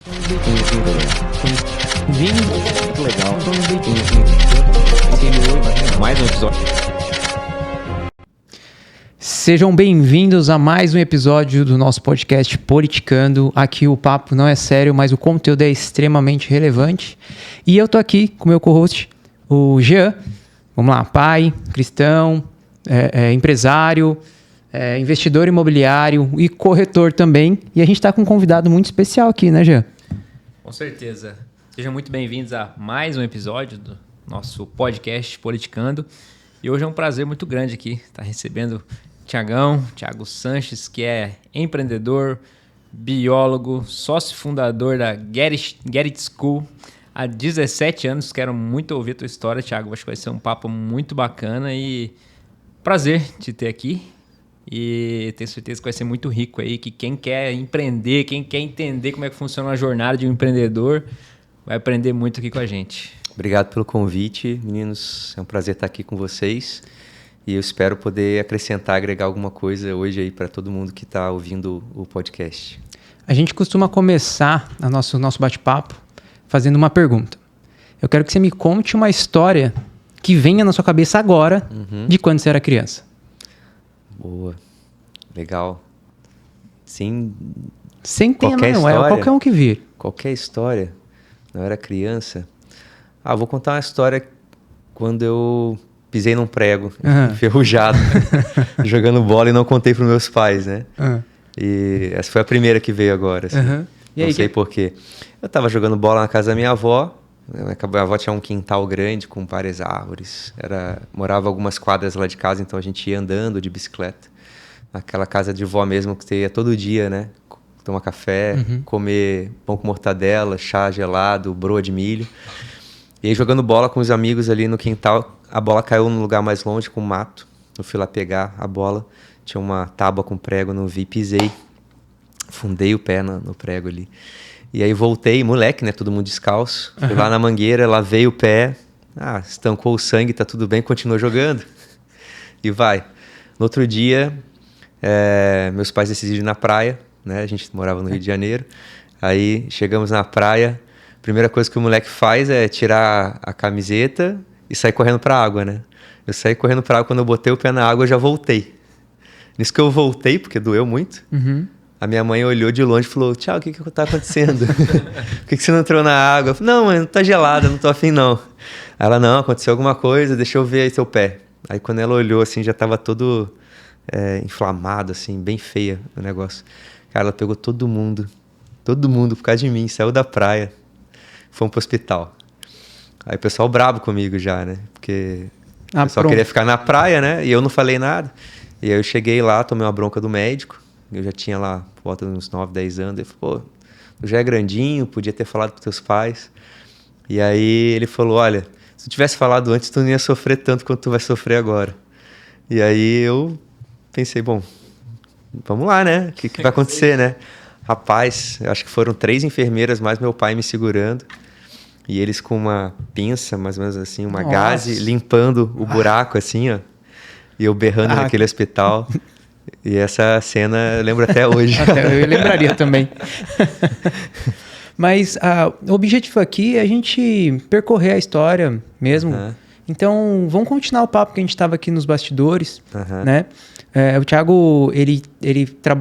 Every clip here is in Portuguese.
Legal. Mais um episódio. Sejam bem-vindos a mais um episódio do nosso podcast Politicando. Aqui o papo não é sério, mas o conteúdo é extremamente relevante. E eu tô aqui com o meu co-host, o Jean. Vamos lá, pai, cristão, empresário, investidor imobiliário e corretor também. E a gente tá com um convidado muito especial aqui, né, Jean? Com certeza. Sejam muito bem-vindos a mais um episódio do nosso podcast Politicando. E hoje é um prazer muito grande aqui estar recebendo Thiago Sanches, que é empreendedor, biólogo, sócio fundador da Get It School há 17 anos. Quero muito ouvir a tua história, Thiago. Acho que vai ser um papo muito bacana e prazer te ter aqui. E tenho certeza que vai ser muito rico aí, que quem quer empreender, quem quer entender como é que funciona a jornada de um empreendedor, vai aprender muito aqui com a gente. Obrigado pelo convite, meninos. É um prazer estar aqui com vocês. E eu espero poder acrescentar, agregar alguma coisa hoje aí para todo mundo que está ouvindo o podcast. A gente costuma começar o nosso bate-papo fazendo uma pergunta. Eu quero que você me conte uma história que venha na sua cabeça agora de quando você era criança. Boa. Legal. Sim. Sem tema, Qualquer não. história? É qualquer um que vir. Qualquer história. Eu era criança. Vou contar uma história quando eu pisei num prego, enferrujado, jogando bola e não contei para meus pais, né? E essa foi a primeira que veio agora. Assim. E aí, não sei porquê. Eu estava jogando bola na casa da minha avó. Minha avó tinha um quintal grande com várias árvores. Morava algumas quadras lá de casa, então a gente ia andando de bicicleta. Naquela casa de vó mesmo que você ia todo dia, né? Tomar café, comer pão com mortadela, chá gelado, broa de milho. E aí jogando bola com os amigos ali no quintal, a bola caiu num lugar mais longe com mato. Eu fui lá pegar a bola, tinha uma tábua com prego, não vi, pisei. Fundei o pé no prego ali. E aí voltei, moleque, né? Todo mundo descalço. Fui lá na mangueira, lavei o pé. Estancou o sangue, tá tudo bem, continuou jogando. E vai. No outro dia, meus pais decidiram ir na praia, né? A gente morava no Rio de Janeiro. Aí chegamos na praia. A primeira coisa que o moleque faz é tirar a camiseta e sair correndo pra água, né? Eu saí correndo pra água, quando eu botei o pé na água, eu já voltei. Nisso que eu voltei, porque doeu muito, a minha mãe olhou de longe e falou: Thiago, o que tá acontecendo? Por que você não entrou na água? Eu falei: não, mãe, não tá gelada, não tô afim não. Aí ela: não, aconteceu alguma coisa, deixa eu ver aí seu pé. Aí quando ela olhou, assim, já tava todo inflamado, assim, bem feia o negócio. Cara, ela pegou todo mundo por causa de mim, saiu da praia, fomos pro hospital. Aí o pessoal brabo comigo já, né? Porque o pessoal queria ficar na praia, né? E eu não falei nada. E aí eu cheguei lá, tomei uma bronca do médico. Eu já tinha lá, por volta de uns 9, 10 anos. Ele falou: pô, tu já é grandinho, podia ter falado com teus pais. E aí ele falou: olha, se tu tivesse falado antes, tu não ia sofrer tanto quanto tu vai sofrer agora. E aí eu pensei: bom, vamos lá, né? O que vai acontecer, né? Rapaz, eu acho que foram 3 enfermeiras, mais meu pai me segurando. E eles com uma pinça, mais ou menos assim, uma gaze, limpando o buraco, assim, ó. E eu berrando naquele hospital. E essa cena eu lembro até hoje. Eu lembraria também. Mas o objetivo aqui é a gente percorrer a história mesmo. Então, vamos continuar o papo que a gente estava aqui nos bastidores, né? O Thiago, ele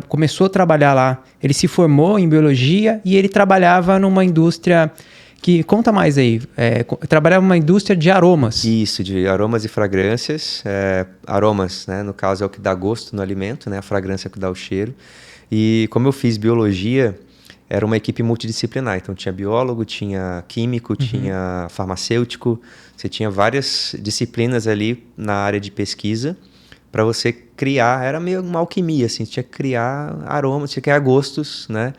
começou a trabalhar lá, ele se formou em biologia e ele trabalhava numa indústria que... Conta mais aí. Trabalhava numa indústria de aromas. Isso, de aromas e fragrâncias. Aromas, né? No caso, é o que dá gosto no alimento, né? A fragrância é o que dá o cheiro. E como eu fiz biologia, era uma equipe multidisciplinar. Então, tinha biólogo, tinha químico, tinha farmacêutico. Você tinha várias disciplinas ali na área de pesquisa para você criar. Era meio uma alquimia, assim. Você tinha que criar aromas, tinha que criar gostos, né?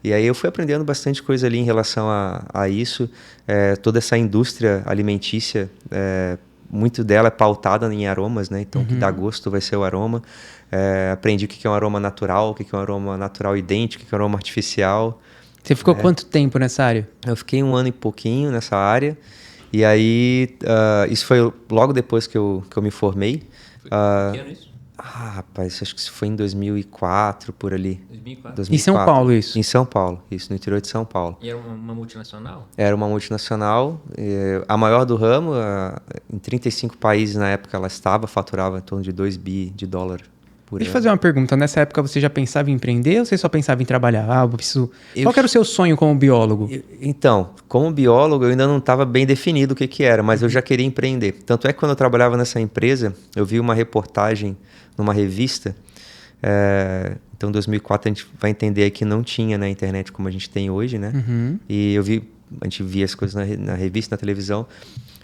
E aí eu fui aprendendo bastante coisa ali em relação a isso. Toda essa indústria alimentícia, muito dela é pautada em aromas, né? Então, o que dá gosto vai ser o aroma. Aprendi o que é um aroma natural, o que é um aroma natural idêntico, o que é um aroma artificial. Você ficou quanto tempo nessa área? Eu fiquei 1 ano e pouquinho nessa área. E aí, isso foi logo depois que eu me formei. Que ano isso? Rapaz, acho que isso foi em 2004, por ali. 2004. Em São Paulo, isso? Em São Paulo, isso, no interior de São Paulo. E era uma multinacional? Era uma multinacional, a maior do ramo, em 35 países na época ela faturava em torno de 2 bi de dólar por Deixa eu ano. fazer uma pergunta. Nessa época você já pensava em empreender ou você só pensava em trabalhar? Eu preciso... Qual que era o seu sonho como biólogo? Então, como biólogo, eu ainda não estava bem definido o que era, mas eu já queria empreender. Tanto é que quando eu trabalhava nessa empresa, eu vi uma reportagem numa revista. Então, em 2004, a gente vai entender que não tinha na internet como a gente tem hoje, né? Uhum. E a gente via as coisas na revista, na televisão.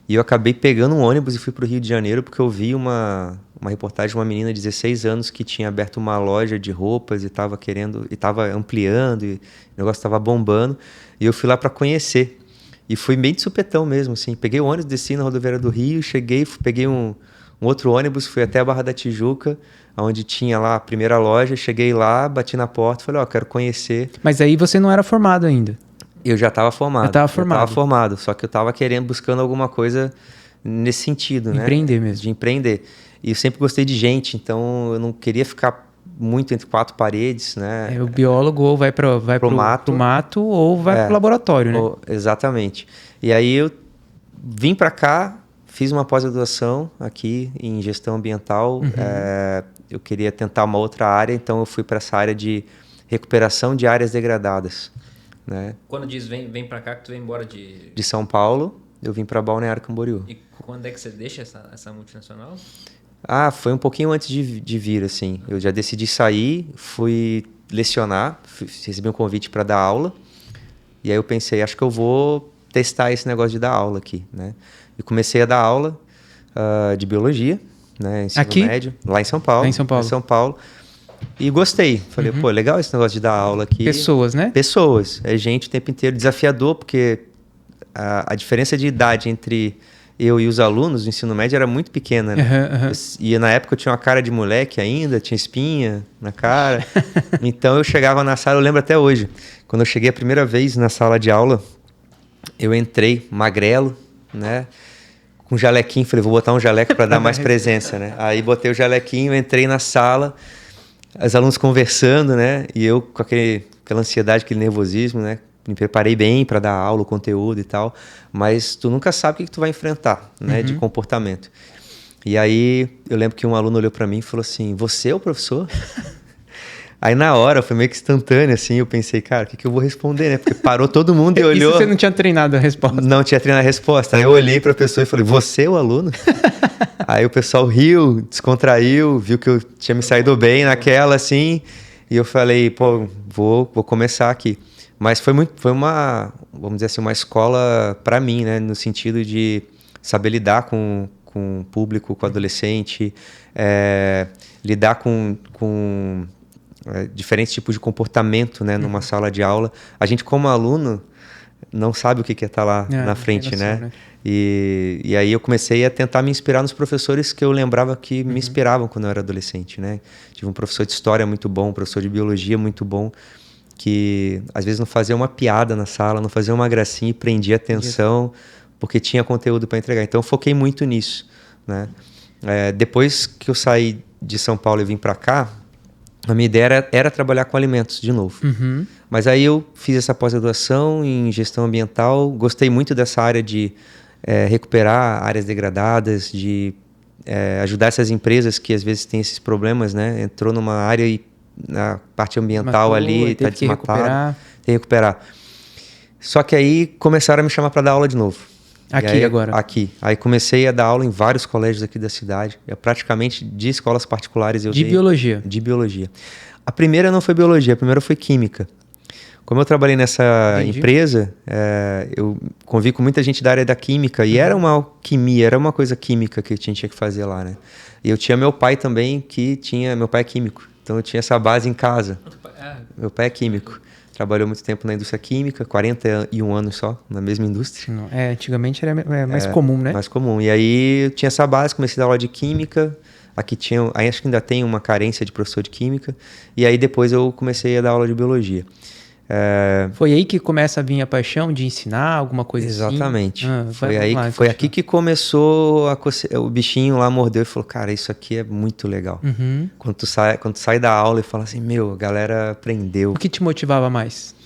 E eu acabei pegando um ônibus e fui para o Rio de Janeiro porque eu vi uma reportagem de uma menina de 16 anos que tinha aberto uma loja de roupas e estava ampliando, e o negócio estava bombando. E eu fui lá para conhecer. E fui bem de supetão mesmo, assim. Peguei o ônibus, desci na rodoviária do Rio, peguei um outro ônibus, fui até a Barra da Tijuca, onde tinha lá a primeira loja. Cheguei lá, bati na porta, falei, quero conhecer. Mas aí você não era formado ainda? Eu já estava formado. Já estava formado. Eu estava formado, só que eu estava buscando alguma coisa nesse sentido, né? Empreender mesmo. De empreender. E eu sempre gostei de gente, então eu não queria ficar muito entre quatro paredes, né? O biólogo ou vai pro mato ou vai pro laboratório, né? Exatamente. E aí eu vim para cá, fiz uma pós-graduação aqui em gestão ambiental. Uhum. Eu queria tentar uma outra área, então eu fui para essa área de recuperação de áreas degradadas. Né? Quando diz vem pra cá, que tu vem embora de São Paulo, eu vim para Balneário Camboriú. E quando é que você deixa essa multinacional? Foi um pouquinho antes de vir, assim. Eu já decidi sair, fui lecionar, recebi um convite para dar aula. E aí eu pensei, acho que eu vou testar esse negócio de dar aula aqui, né? E comecei a dar aula de biologia, né? Ensino aqui? médio, lá em São Paulo. Lá em São Paulo. Em São Paulo. E gostei. Falei, legal esse negócio de dar aula aqui. Pessoas, né? Pessoas. É gente o tempo inteiro. Desafiador, porque a diferença de idade entre eu e os alunos do ensino médio era muito pequena, né? E na época eu tinha uma cara de moleque ainda, tinha espinha na cara. Então eu chegava na sala, eu lembro até hoje. Quando eu cheguei a primeira vez na sala de aula, eu entrei magrelo, né? Com jalequinho. Falei, vou botar um jaleco para dar mais presença, né? Aí botei o jalequinho, entrei na sala... Os alunos conversando, né? E eu com aquela ansiedade, aquele nervosismo, né? Me preparei bem para dar aula, o conteúdo e tal. Mas tu nunca sabe o que tu vai enfrentar, né? De comportamento. E aí eu lembro que um aluno olhou para mim e falou assim, você é o professor? Aí na hora, foi meio que instantâneo, assim, eu pensei, cara, o que eu vou responder, né? Porque parou todo mundo e olhou... Isso você não tinha treinado a resposta? Não tinha treinado a resposta. Aí eu olhei para a pessoa e falei, você é o aluno? Aí o pessoal riu, descontraiu, viu que eu tinha me saído bem naquela, assim, e eu falei, vou começar aqui. Mas foi uma, vamos dizer assim, uma escola para mim, né? No sentido de saber lidar com o público, com o adolescente, lidar com diferentes tipos de comportamento, né? Numa sala de aula. A gente, como aluno, não sabe o que é estar lá na frente, né? E aí eu comecei a tentar me inspirar nos professores que eu lembrava que me inspiravam quando eu era adolescente, né? Tive um professor de história muito bom, um professor de biologia muito bom, que às vezes não fazia uma piada na sala, não fazia uma gracinha e prendia atenção, porque tinha conteúdo para entregar. Então eu foquei muito nisso, né? Depois que eu saí de São Paulo e vim para cá, a minha ideia era trabalhar com alimentos de novo. Mas aí eu fiz essa pós-graduação em gestão ambiental, gostei muito dessa área de recuperar áreas degradadas, de ajudar essas empresas que às vezes têm esses problemas, né? Entrou numa área e na parte ambiental ali está desmatada, tem que recuperar. Só que aí começaram a me chamar para dar aula de novo. Aqui agora? Aqui. Aí comecei a dar aula em vários colégios aqui da cidade, praticamente de escolas particulares. De biologia? De biologia. A primeira não foi biologia, a primeira foi química. Como eu trabalhei nessa empresa, eu convivi com muita gente da área da química e era uma alquimia, era uma coisa química que a gente tinha que fazer lá, né? E eu tinha meu pai também, meu pai é químico, então eu tinha essa base em casa. Meu pai é químico, trabalhou muito tempo na indústria química, 41 anos só, na mesma indústria. Antigamente era mais comum, né? Mais comum, e aí eu tinha essa base, comecei a dar aula de química. Aqui acho que ainda tem uma carência de professor de química, e aí depois eu comecei a dar aula de biologia. Foi aí que começa a vir a paixão de ensinar alguma coisa Exatamente. assim? Foi aqui que começou o bichinho lá mordeu e falou, cara, isso aqui é muito legal. Quando tu sai da aula e fala assim, a galera aprendeu. O que te motivava mais?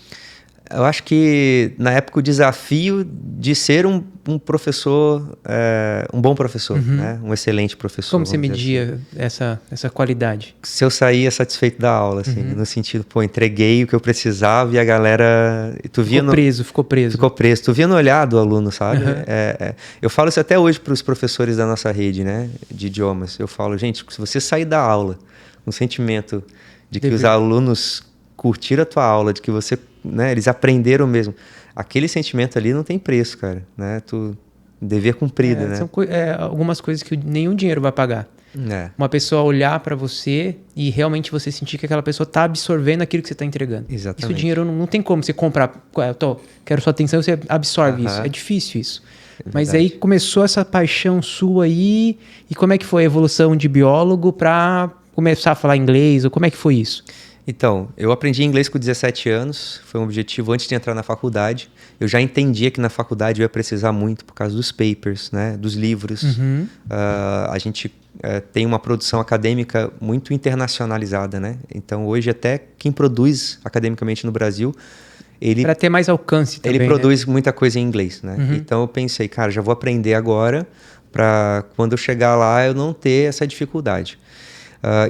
Eu acho que na época o desafio de ser um professor, um bom professor, né? Um excelente professor. Como você media essa qualidade? Se eu saía satisfeito da aula, assim, no sentido, entreguei o que eu precisava e a galera... Ficou preso. Tu via no olhar do aluno, sabe? Eu falo isso até hoje para os professores da nossa rede, né? De idiomas. Eu falo, gente, se você sair da aula com o sentimento de que os alunos curtiram a tua aula, de que você... né, eles aprenderam mesmo. Aquele sentimento ali não tem preço, cara, né? Dever cumprido, né? São algumas coisas que nenhum dinheiro vai pagar. Uma pessoa olhar para você e realmente você sentir que aquela pessoa tá absorvendo aquilo que você tá entregando. Exatamente. Isso o dinheiro não tem como você comprar. Quero sua atenção, você absorve isso. É difícil isso. Mas aí começou essa paixão sua aí. E como é que foi a evolução de biólogo para começar a falar inglês? Ou como é que foi isso? Então, eu aprendi inglês com 17 anos, foi um objetivo antes de entrar na faculdade. Eu já entendia que na faculdade eu ia precisar muito por causa dos papers, né, dos livros. A gente tem uma produção acadêmica muito internacionalizada, né? Então, hoje até quem produz academicamente no Brasil, para ter mais alcance também, ele produz muita coisa em inglês, né? Então, eu pensei, cara, já vou aprender agora para quando eu chegar lá eu não ter essa dificuldade.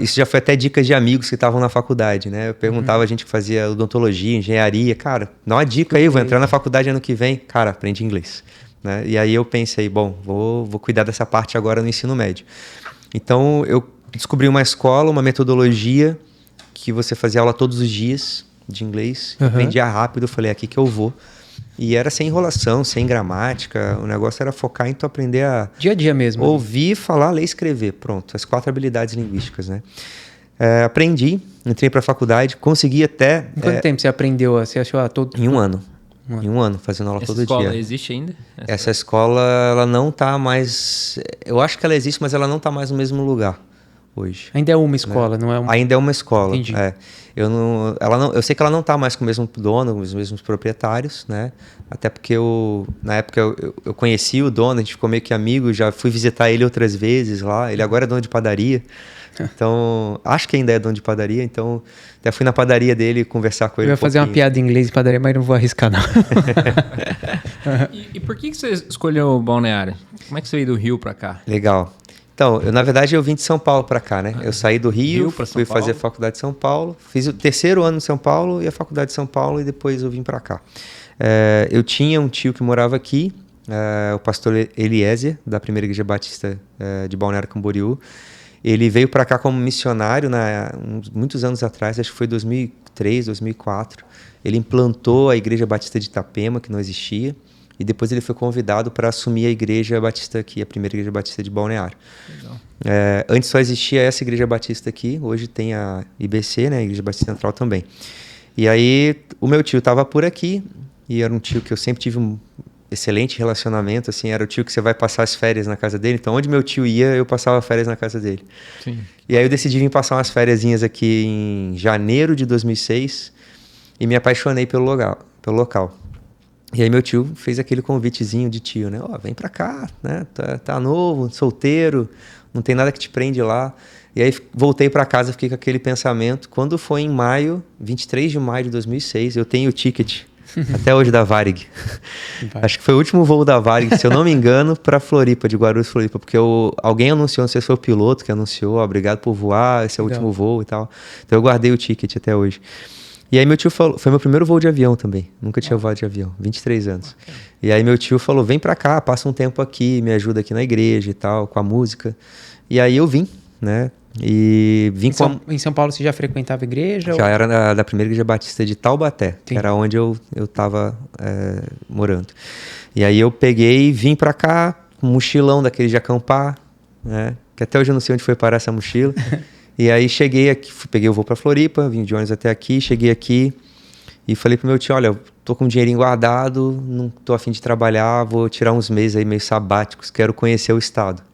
Isso já foi até dicas de amigos que estavam na faculdade, né? Eu perguntava a gente que fazia odontologia, engenharia, cara, dá uma dica aí, vou entrar na faculdade ano que vem. Cara, aprende inglês. Né? E aí eu pensei, vou cuidar dessa parte agora no ensino médio. Então eu descobri uma escola, uma metodologia que você fazia aula todos os dias de inglês. Eu aprendia rápido, falei, aqui que eu vou. E era sem enrolação, sem gramática. O negócio era focar em tu aprender a... Dia a dia mesmo. Ouvir, falar, ler e escrever. Pronto, as 4 habilidades linguísticas, né? Aprendi, entrei para a faculdade, consegui até... Em quanto tempo você aprendeu? Você achou todo... Em um ano. Em um ano, fazendo aula todo dia. Essa escola existe ainda? Essa escola, ela não está mais... Eu acho que ela existe, mas ela não está mais no mesmo lugar hoje. Ainda é uma escola, não é uma... Ainda é uma escola. Entendi. Eu sei que ela não está mais com o mesmo dono, com os mesmos proprietários, né? Até porque na época eu conheci o dono, a gente ficou meio que amigo, já fui visitar ele outras vezes lá. Ele agora é dono de padaria. Então, acho que ainda é dono de padaria, então até fui na padaria dele conversar com ele. Eu ia fazer uma piada em inglês de padaria, mas não vou arriscar, não. E por que você escolheu o Balneário? Como é que você veio do Rio para cá? Legal. Então, na verdade, eu vim de São Paulo para cá, né? Eu saí do Rio fui fazer a faculdade de São Paulo, fiz o 3º ano em São Paulo e a faculdade de São Paulo e depois eu vim para cá. Eu tinha um tio que morava aqui, o pastor Eliezer, da Primeira Igreja Batista de Balneário Camboriú. Ele veio para cá como missionário muitos anos atrás, acho que foi 2003, 2004. Ele implantou a Igreja Batista de Itapema, que não existia. E depois ele foi convidado para assumir a Igreja Batista aqui, a Primeira Igreja Batista de Balneário. Legal. Antes só existia essa Igreja Batista aqui, hoje tem a IBC, né, a Igreja Batista Central também. E aí o meu tio estava por aqui, e era um tio que eu sempre tive um excelente relacionamento, assim, era o tio que você vai passar as férias na casa dele, então onde meu tio ia, eu passava férias na casa dele. Sim. E aí eu decidi vir passar umas fériasinhas aqui em janeiro de 2006 e me apaixonei pelo local. E aí meu tio fez aquele convitezinho de tio, né? Vem pra cá, né? Tá novo, solteiro, não tem nada que te prende lá. E aí voltei pra casa, fiquei com aquele pensamento. Quando foi em 23 de maio de 2006, eu tenho o ticket até hoje da Varig. Acho que foi o último voo da Varig, se eu não me engano, pra Floripa, de Guarulhos, Floripa. Porque alguém anunciou, não sei se foi o piloto que anunciou, obrigado por voar, esse é o último voo e tal. Então eu guardei o ticket até hoje. E aí meu tio falou, foi meu primeiro voo de avião também, nunca tinha voado de avião, 23 anos. Okay. E aí meu tio falou, vem pra cá, passa um tempo aqui, me ajuda aqui na igreja e tal, com a música. E aí eu vim, né, e vim Em São Paulo você já frequentava a igreja? Já era da Primeira Igreja Batista de Taubaté, sim, que era onde eu tava morando. E aí eu peguei e vim pra cá, com um mochilão daquele de acampar, né, que até hoje eu não sei onde foi parar essa mochila. E aí cheguei aqui, peguei o voo para Floripa, vim de ônibus até aqui, cheguei aqui e falei pro meu tio, olha, eu tô com um dinheirinho guardado, não tô a fim de trabalhar, vou tirar uns meses aí meio sabáticos, quero conhecer o estado.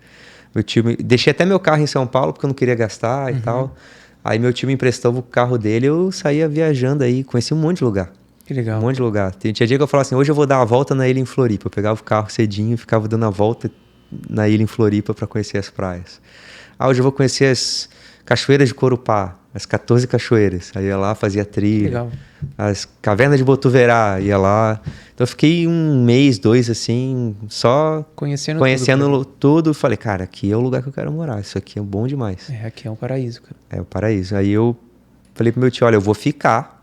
Meu tio deixei até meu carro em São Paulo porque eu não queria gastar e tal. Aí meu tio me emprestou o carro dele, eu saía viajando aí, conheci um monte de lugar. Que legal. Um monte de lugar. Tinha dia que eu falava assim, hoje eu vou dar uma volta na ilha em Floripa. Eu pegava o carro cedinho e ficava dando a volta na ilha em Floripa para conhecer as praias. Hoje eu vou conhecer as cachoeiras de Corupá, as 14 cachoeiras. Aí ia lá, fazia trilha. Legal. As cavernas de Botuverá, ia lá. Então eu fiquei 1 mês, 2, assim, só conhecendo tudo. Falei, cara, aqui é o lugar que eu quero morar. Isso aqui é bom demais. Aqui é um paraíso, cara. É o paraíso. Aí eu falei pro meu tio, olha, eu vou ficar.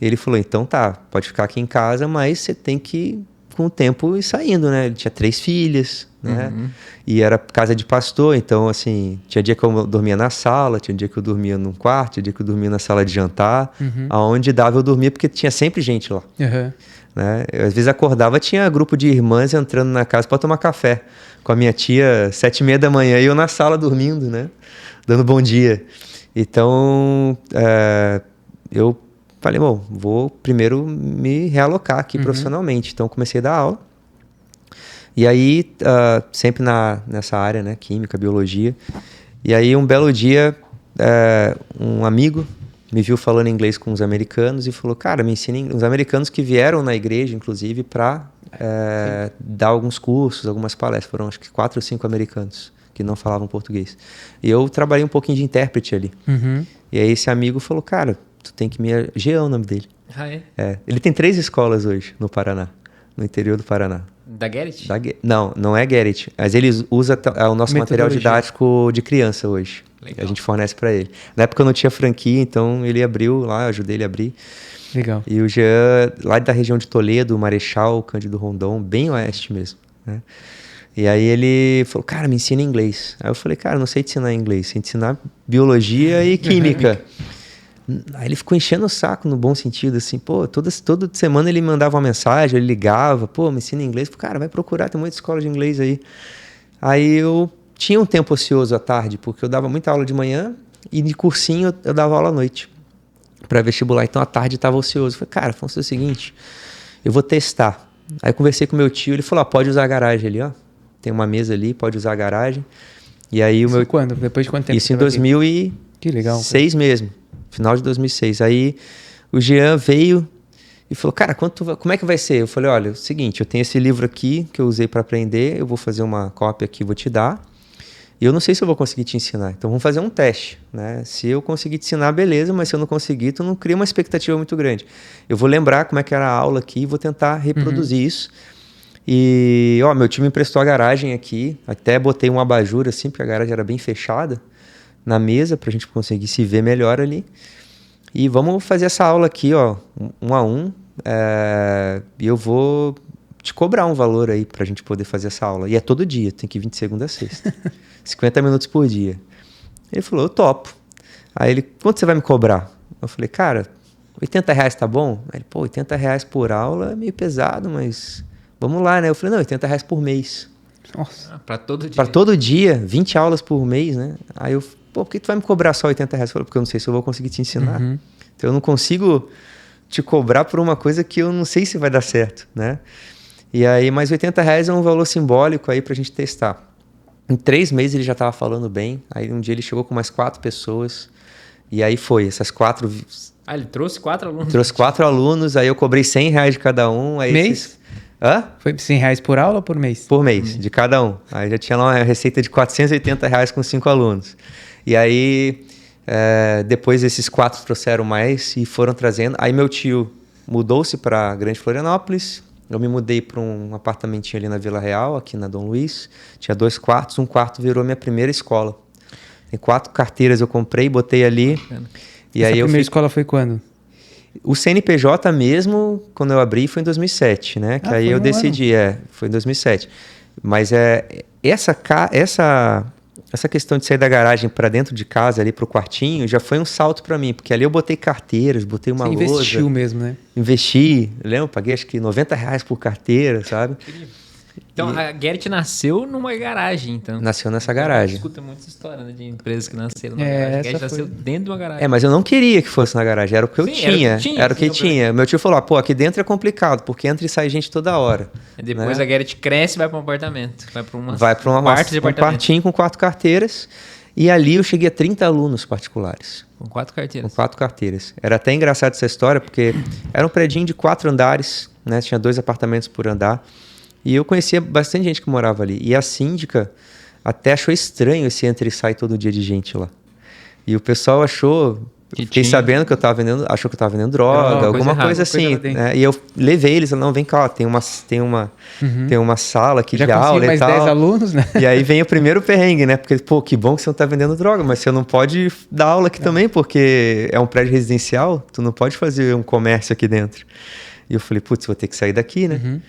Ele falou, então tá, pode ficar aqui em casa, mas você tem que, com o tempo, ir saindo, né? Ele tinha 3 filhas, né? E era casa de pastor, então, assim, tinha dia que eu dormia na sala, tinha dia que eu dormia num quarto, tinha dia que eu dormia na sala de jantar, aonde dava eu dormia, porque tinha sempre gente lá. Né? Eu, às vezes acordava, tinha grupo de irmãs entrando na casa para tomar café com a minha tia, 7h30 da manhã, e eu na sala dormindo, né? Dando bom dia. Então, eu falei, bom, vou primeiro me realocar aqui profissionalmente. Então, comecei a dar aula. E aí, sempre nessa área, né? Química, biologia. E aí, um belo dia, um amigo me viu falando inglês com os americanos e falou, cara, me ensina inglês. Os americanos que vieram na igreja, inclusive, para dar alguns cursos, algumas palestras. Foram, acho que 4 ou 5 americanos que não falavam português. E eu trabalhei um pouquinho de intérprete ali. E aí, esse amigo falou, cara, tu tem que me... Jean é o nome dele. Ah, é? Ele tem 3 escolas hoje no Paraná, no interior do Paraná. Da Gerrit? Não é Gerrit, mas ele usa o nosso material didático de criança hoje. Legal. A gente fornece para ele. Na época eu não tinha franquia, então ele abriu lá, eu ajudei ele a abrir. Legal. E o Jean, lá da região de Toledo, Marechal, Cândido Rondon, bem oeste mesmo, né? E aí ele falou, cara, me ensina inglês. Aí eu falei, cara, não sei te ensinar inglês, sei te ensinar biologia e química. Aí ele ficou enchendo o saco no bom sentido, assim, pô, toda semana ele mandava uma mensagem, ele ligava, pô, me ensina inglês. Falei, cara, vai procurar, tem muita escola de inglês aí. Aí eu tinha um tempo ocioso à tarde, porque eu dava muita aula de manhã e de cursinho eu dava aula à noite para vestibular. Então à tarde estava ocioso. Falei, cara, vamos fazer o seguinte, eu vou testar. Aí eu conversei com meu tio, ele falou, pode usar a garagem ali, ó. Tem uma mesa ali, pode usar a garagem. E aí o meu... Quando? Depois de quanto tempo? Isso em 2006 Que legal, mesmo. Final de 2006. Aí o Jean veio e falou, cara, como é que vai ser? Eu falei, olha, é o seguinte, eu tenho esse livro aqui que eu usei para aprender, eu vou fazer uma cópia aqui, vou te dar. E eu não sei se eu vou conseguir te ensinar. Então vamos fazer um teste, né? Se eu conseguir te ensinar, beleza, mas se eu não conseguir, tu não cria uma expectativa muito grande. Eu vou lembrar como é que era a aula aqui e vou tentar reproduzir isso. E, meu time emprestou a garagem aqui, até botei um abajur assim, porque a garagem era bem fechada, na mesa, pra gente conseguir se ver melhor ali. E vamos fazer essa aula aqui, ó, 1 a 1. E eu vou te cobrar um valor aí pra gente poder fazer essa aula. E é todo dia, tem que vir de segunda a sexta. 50 minutos por dia. Ele falou, eu topo. Aí ele, quanto você vai me cobrar? Eu falei, cara, R$80 tá bom? Aí ele, pô, R$80 por aula é meio pesado, mas vamos lá, né? Eu falei, não, R$80 por mês. Nossa. Pra todo dia? Pra todo dia, 20 aulas por mês, né? Aí eu, pô, por que tu vai me cobrar só R$80? Eu falei, porque eu não sei se eu vou conseguir te ensinar. Então eu não consigo te cobrar por uma coisa que eu não sei se vai dar certo, né? E aí, mais R$80 é um valor simbólico aí pra gente testar. Em 3 meses ele já estava falando bem. Aí um dia ele chegou com mais 4 pessoas. E aí foi, essas 4... Ah, ele trouxe 4 alunos? Trouxe 4 alunos, aí eu cobrei R$100 de cada um. Aí mês? Hã? Foi R$100 por aula ou por mês? Por mês, de cada um. Aí já tinha lá uma receita de R$480 com 5 alunos. E aí, depois esses 4 trouxeram mais e foram trazendo. Aí meu tio mudou-se para Grande Florianópolis. Eu me mudei para um apartamentinho ali na Vila Real, aqui na Dom Luiz. Tinha 2 quartos, um quarto virou minha primeira escola. Tem 4 carteiras eu comprei, botei ali. E Essa aí primeira escola foi quando? O CNPJ mesmo, quando eu abri, foi em 2007, né? Que aí eu decidi, foi em 2007. Mas essa questão de sair da garagem para dentro de casa, ali para o quartinho, já foi um salto para mim, porque ali eu botei carteiras, botei uma lousa. Você investiu mesmo, né? Investi, lembra? Paguei acho que R$90 por carteira, sabe? Então, a Gerrit nasceu numa garagem, então. Nasceu nessa garagem. Escuta muita história, né, de empresas que nasceram na garagem. A Gerrit nasceu dentro de uma garagem. Mas eu não queria que fosse na garagem, era o que eu tinha. Era o que tinha. Meu tio falou, pô, aqui dentro é complicado, porque entra e sai gente toda hora. E depois a Gerrit cresce e vai para um apartamento. Vai para uma parte de apartamento. Um quartinho com 4 carteiras. E ali eu cheguei a 30 alunos particulares. Com 4 carteiras. Com 4 carteiras. Era até engraçado essa história, porque era um predinho de 4 andares, né? Tinha 2 apartamentos por andar. E eu conhecia bastante gente que morava ali. E a síndica até achou estranho esse entra e sai todo dia de gente lá. E o pessoal achou... Fiquei sabendo que eu tava vendendo... Achou que eu tava vendendo droga, alguma coisa assim. Né? E eu levei eles, não, vem cá, ó, tem uma sala aqui de aula mais e tal. 10 alunos, né? E aí vem o primeiro perrengue, né? Porque, pô, que bom que você não tá vendendo droga, mas você não pode dar aula aqui também, porque é um prédio residencial, tu não pode fazer um comércio aqui dentro. E eu falei, putz, vou ter que sair daqui, né?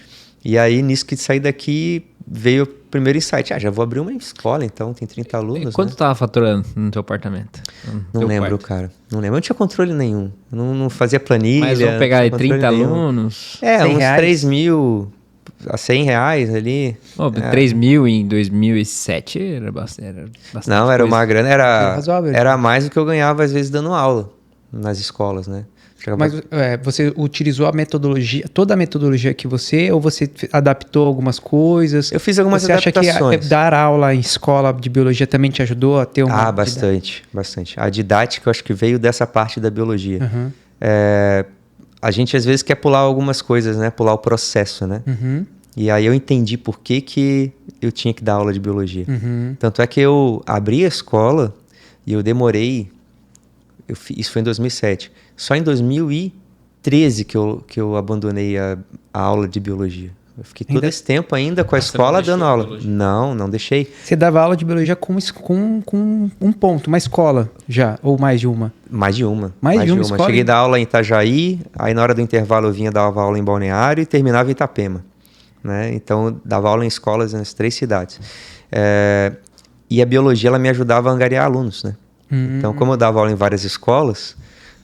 E aí, nisso que sair daqui, veio o primeiro insight. Já vou abrir uma escola, então, tem 30 alunos, E quanto né? tu tava faturando no teu apartamento? Não lembro, cara. Não lembro. Eu não tinha controle nenhum. Não fazia planilha. Mas vamos pegar aí 30 nenhum. alunos. Uns R$100. 3 mil a 100 reais ali. 3 mil em 2007 era bastante Não, era coisa. uma grana. razoável. Era mais do que eu ganhava, às vezes, dando aula nas escolas, né? Mas você utilizou a metodologia, toda a metodologia que ou você adaptou algumas coisas? Eu fiz algumas adaptações. Você acha que dar aula em escola de biologia também te ajudou a ter uma... Bastante. A didática, eu acho que veio dessa parte da biologia. A gente, às vezes, quer pular algumas coisas, né? Pular o processo, né? E aí eu entendi por que eu tinha que dar aula de biologia. Tanto é que eu abri a escola e eu demorei... Isso foi em 2007. Só em 2013 que eu abandonei a aula de biologia. Eu fiquei todo esse tempo ainda com a escola dando aula. Não deixei. Você dava aula de biologia com um ponto, uma escola já, ou mais de uma? Mais de uma. Mais de uma escola? Cheguei a dar aula em Itajaí, aí na hora do intervalo eu vinha dar aula em Balneário e terminava em Itapema. Né? Então, eu dava aula em escolas nas 3 cidades. E a biologia ela me ajudava a angariar alunos, né? Então, como eu dava aula em várias escolas,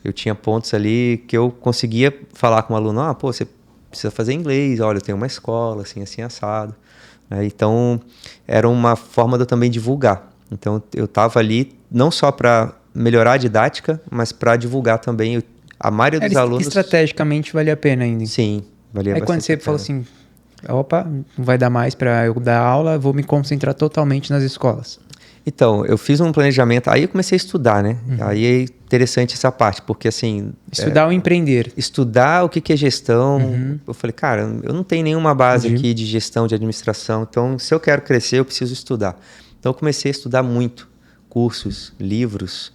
eu tinha pontos ali que eu conseguia falar com o aluno, você precisa fazer inglês, olha, eu tenho uma escola, assim, assado. Então, era uma forma de eu também divulgar. Então, eu estava ali não só para melhorar a didática, mas para divulgar também a maioria dos alunos. Estrategicamente valia a pena ainda. Sim, valia bastante. Aí quando você falou assim, não vai dar mais para eu dar aula, vou me concentrar totalmente nas escolas. Então, eu fiz um planejamento, aí eu comecei a estudar, né? Aí é interessante essa parte, porque assim... Estudar ou empreender. Estudar o que é gestão. Eu falei, cara, eu não tenho nenhuma base aqui de gestão, de administração, então se eu quero crescer, eu preciso estudar. Então eu comecei a estudar muito, cursos, livros,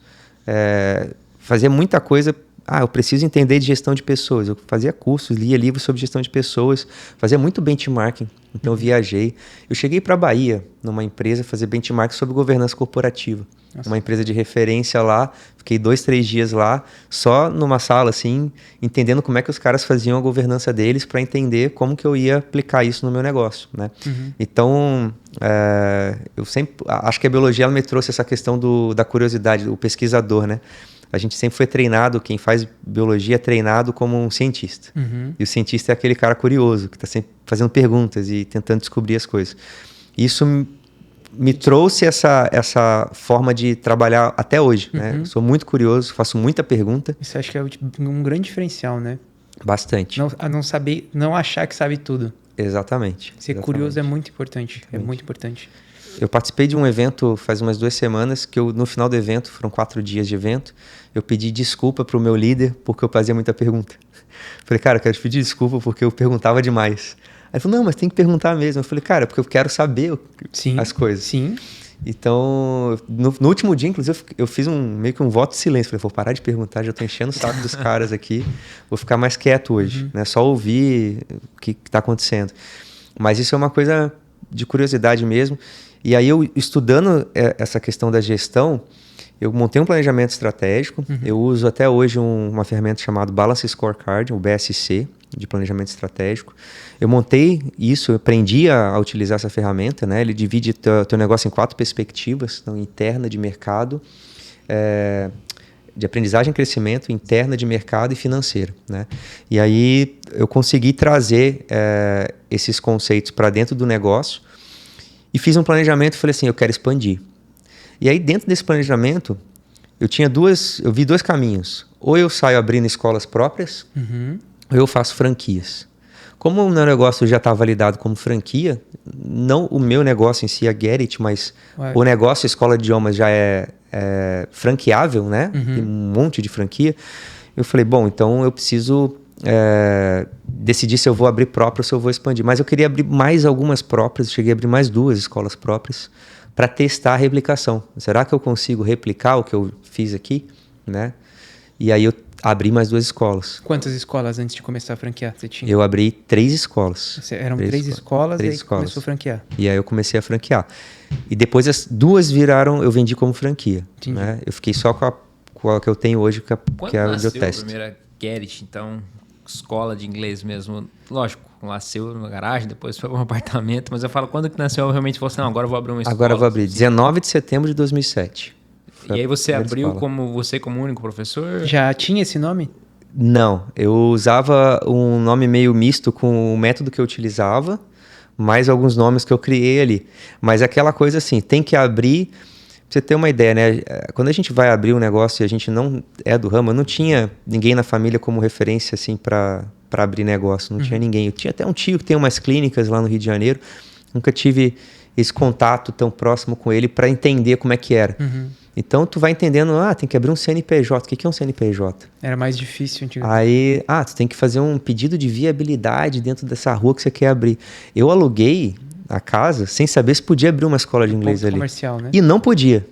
fazia muita coisa... eu preciso entender de gestão de pessoas. Eu fazia cursos, lia livros sobre gestão de pessoas, fazia muito benchmarking. Então eu viajei. Eu cheguei para a Bahia, numa empresa, fazer benchmarking sobre governança corporativa. Nossa. Uma empresa de referência lá. Fiquei 2-3 dias lá, só numa sala, assim, entendendo como é que os caras faziam a governança deles para entender como que eu ia aplicar isso no meu negócio, né? Então, eu sempre... Acho que a biologia ela me trouxe essa questão da curiosidade, do pesquisador, né? A gente sempre foi treinado, quem faz biologia é treinado como um cientista. E o cientista é aquele cara curioso, que está sempre fazendo perguntas e tentando descobrir as coisas. Isso me trouxe essa forma de trabalhar até hoje. Né? Eu sou muito curioso, faço muita pergunta. Isso acho que é um grande diferencial, né? Bastante. Não achar que sabe tudo. Exatamente. Ser curioso é muito importante. É muito importante. Eu participei de um evento faz umas 2 semanas, que no final do evento, foram 4 dias de evento, eu pedi desculpa pro meu líder porque eu fazia muita pergunta. Falei, cara, eu quero te pedir desculpa porque eu perguntava demais. Aí ele falou, não, mas tem que perguntar mesmo. Eu falei, cara, porque eu quero saber as coisas. Sim. Então, no último dia, inclusive, eu fiz meio que um voto de silêncio. Falei, vou parar de perguntar, já tô enchendo o saco dos caras aqui, vou ficar mais quieto hoje, né? Só ouvir o que tá acontecendo. Mas isso é uma coisa de curiosidade mesmo. E aí, eu estudando essa questão da gestão, eu montei um planejamento estratégico. Eu uso até hoje uma ferramenta chamada Balance Scorecard, o BSC, de planejamento estratégico. Eu montei isso, eu aprendi a utilizar essa ferramenta, né? Ele divide teu negócio em 4 perspectivas, então, interna, de mercado, de aprendizagem, crescimento, interna, de mercado e financeira, né? E aí eu consegui trazer esses conceitos para dentro do negócio e fiz um planejamento e falei assim, eu quero expandir. E aí dentro desse planejamento eu vi 2 caminhos. Ou eu saio abrindo escolas próprias, ou eu faço franquias. Como o meu negócio já está validado como franquia, não o meu negócio em si, a Get, mas o negócio, a escola de idiomas já é franqueável, né? Tem um monte de franquia. Eu falei, bom, então eu preciso decidir se eu vou abrir próprio ou se eu vou expandir. Mas eu queria abrir mais algumas próprias, cheguei a abrir mais 2 escolas próprias para testar a replicação. Será que eu consigo replicar o que eu fiz aqui, né? E aí eu abri mais 2 escolas. Quantas escolas antes de começar a franquear você tinha? Eu abri 3 escolas. Eram 3 escolas e aí começou a franquear. E aí eu comecei a franquear. E depois as 2 viraram, eu vendi como franquia. Né? Eu fiquei só com a que eu tenho hoje, que é a onde eu testo. Quando nasceu a primeira Get, então, escola de inglês mesmo? Lógico, nasceu na garagem, depois foi para um apartamento, mas eu falo, quando que nasceu, eu realmente falei assim, não, agora eu vou abrir uma escola. Agora eu vou abrir, 19 de setembro de 2007. E aí você abriu como único professor? Já tinha esse nome? Não, eu usava um nome meio misto com o método que eu utilizava, mais alguns nomes que eu criei ali. Mas aquela coisa assim, tem que abrir, pra você ter uma ideia, né? Quando a gente vai abrir um negócio e a gente não é do ramo, eu não tinha ninguém na família como referência assim para abrir negócio, não tinha ninguém. Eu tinha até um tio que tem umas clínicas lá no Rio de Janeiro, nunca tive esse contato tão próximo com ele para entender como é que era. Então, tu vai entendendo, tem que abrir um CNPJ. O que é um CNPJ? Era mais difícil antigamente. Aí, tu tem que fazer um pedido de viabilidade dentro dessa rua que você quer abrir. Eu aluguei a casa sem saber se podia abrir uma escola de inglês ali. Comercial, né? E não podia.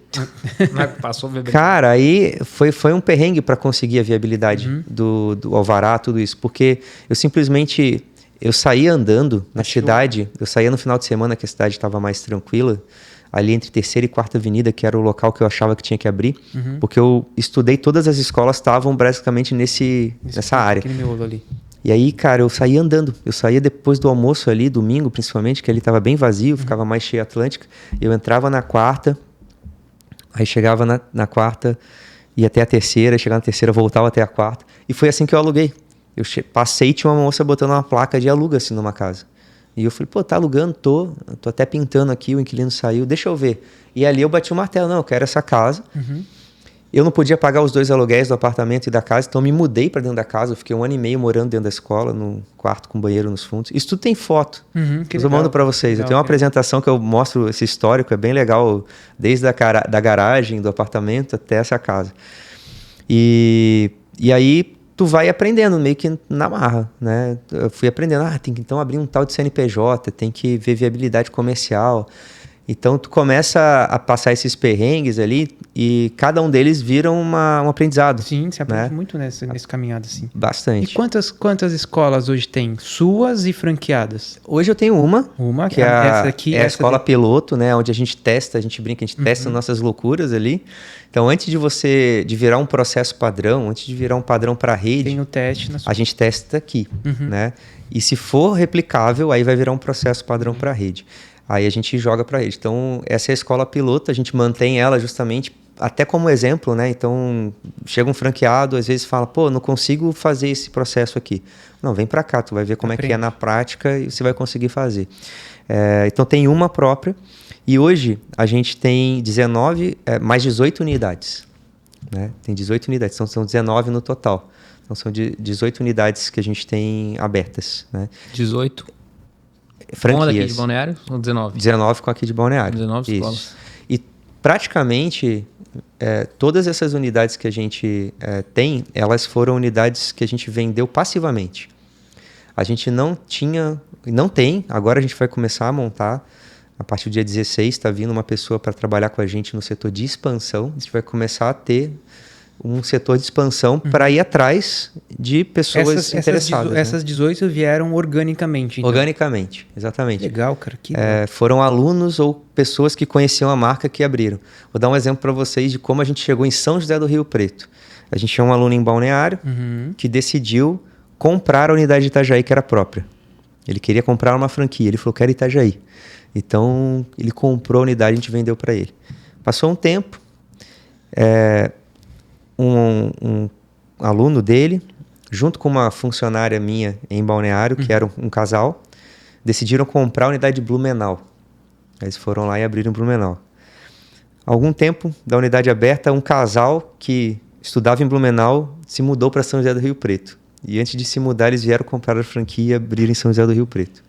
Passou viabilidade. Cara, aí foi um perrengue para conseguir a viabilidade do alvará, tudo isso. Porque eu simplesmente... Eu saía andando na cidade, eu saía no final de semana que a cidade estava mais tranquila, ali entre 3ª e 4ª Avenida, que era o local que eu achava que tinha que abrir, porque eu estudei, todas as escolas estavam basicamente nessa área. Aquele miolo ali. E aí, cara, eu saía andando, eu saía depois do almoço ali, domingo principalmente, que ali estava bem vazio, ficava mais cheio a Atlântica, eu entrava na 4ª, aí chegava na 4ª, ia até a 3ª, chegava na 3ª, voltava até a 4ª, e foi assim que eu aluguei. Eu passei e tinha uma moça botando uma placa de aluga assim numa casa. E eu falei, pô, tá alugando? Tô até pintando aqui, o inquilino saiu, deixa eu ver. E ali eu bati o martelo, não, eu quero essa casa. Eu não podia pagar os 2 aluguéis do apartamento e da casa, então eu me mudei para dentro da casa. Eu fiquei 1 ano e meio morando dentro da escola, num quarto com banheiro nos fundos. Isso tudo tem foto. Eu mando para vocês. Legal, eu tenho uma apresentação que eu mostro esse histórico, é bem legal, desde da garagem do apartamento até essa casa. E aí... tu vai aprendendo meio que na marra, né? Eu fui aprendendo, tem que então abrir um tal de CNPJ, tem que ver viabilidade comercial. Então tu começa a passar esses perrengues ali e cada um deles vira um aprendizado. Sim, você aprende muito nesse caminhado assim. Bastante. E quantas escolas hoje tem? Suas e franqueadas? Hoje eu tenho uma que é essa aqui, a escola piloto, né? Onde a gente testa, a gente brinca, a gente testa nossas loucuras ali. Então, antes de virar um processo padrão, antes de virar um padrão para a rede, tem o teste na sua... a gente testa aqui, né? E se for replicável, aí vai virar um processo padrão para a rede. Aí a gente joga para a rede. Então, essa é a escola piloto, a gente mantém ela justamente até como exemplo, né? Então, chega um franqueado, às vezes fala, pô, não consigo fazer esse processo aqui. Não, vem para cá, tu vai ver como é que é na prática e você vai conseguir fazer. Então, tem uma própria. E hoje a gente tem mais 18 unidades. Né? Tem 18 unidades, então são 19 no total. Então são 18 unidades que a gente tem abertas. Né? 18? Franquias. Uma daqui de Balneário ou 19? 19 com aqui de Balneário. 19 escolas. E praticamente todas essas unidades que a gente tem, elas foram unidades que a gente vendeu passivamente. A gente não tem, agora a gente vai começar a montar. A partir do dia 16 está vindo uma pessoa para trabalhar com a gente no setor de expansão. A gente vai começar a ter um setor de expansão para ir atrás de pessoas interessadas. Essas 18 vieram organicamente. Então. Organicamente, exatamente. Legal, cara. Foram alunos ou pessoas que conheciam a marca que abriram. Vou dar um exemplo para vocês de como a gente chegou em São José do Rio Preto. A gente tinha um aluno em Balneário que decidiu comprar a unidade de Itajaí que era própria. Ele queria comprar uma franquia. Ele falou, quero Itajaí. Então, ele comprou a unidade e a gente vendeu para ele. Passou um tempo, um aluno dele, junto com uma funcionária minha em Balneário, que era um casal, decidiram comprar a unidade de Blumenau. Eles foram lá e abriram Blumenau. Algum tempo da unidade aberta, um casal que estudava em Blumenau se mudou para São José do Rio Preto. E antes de se mudar, eles vieram comprar a franquia e abrir em São José do Rio Preto.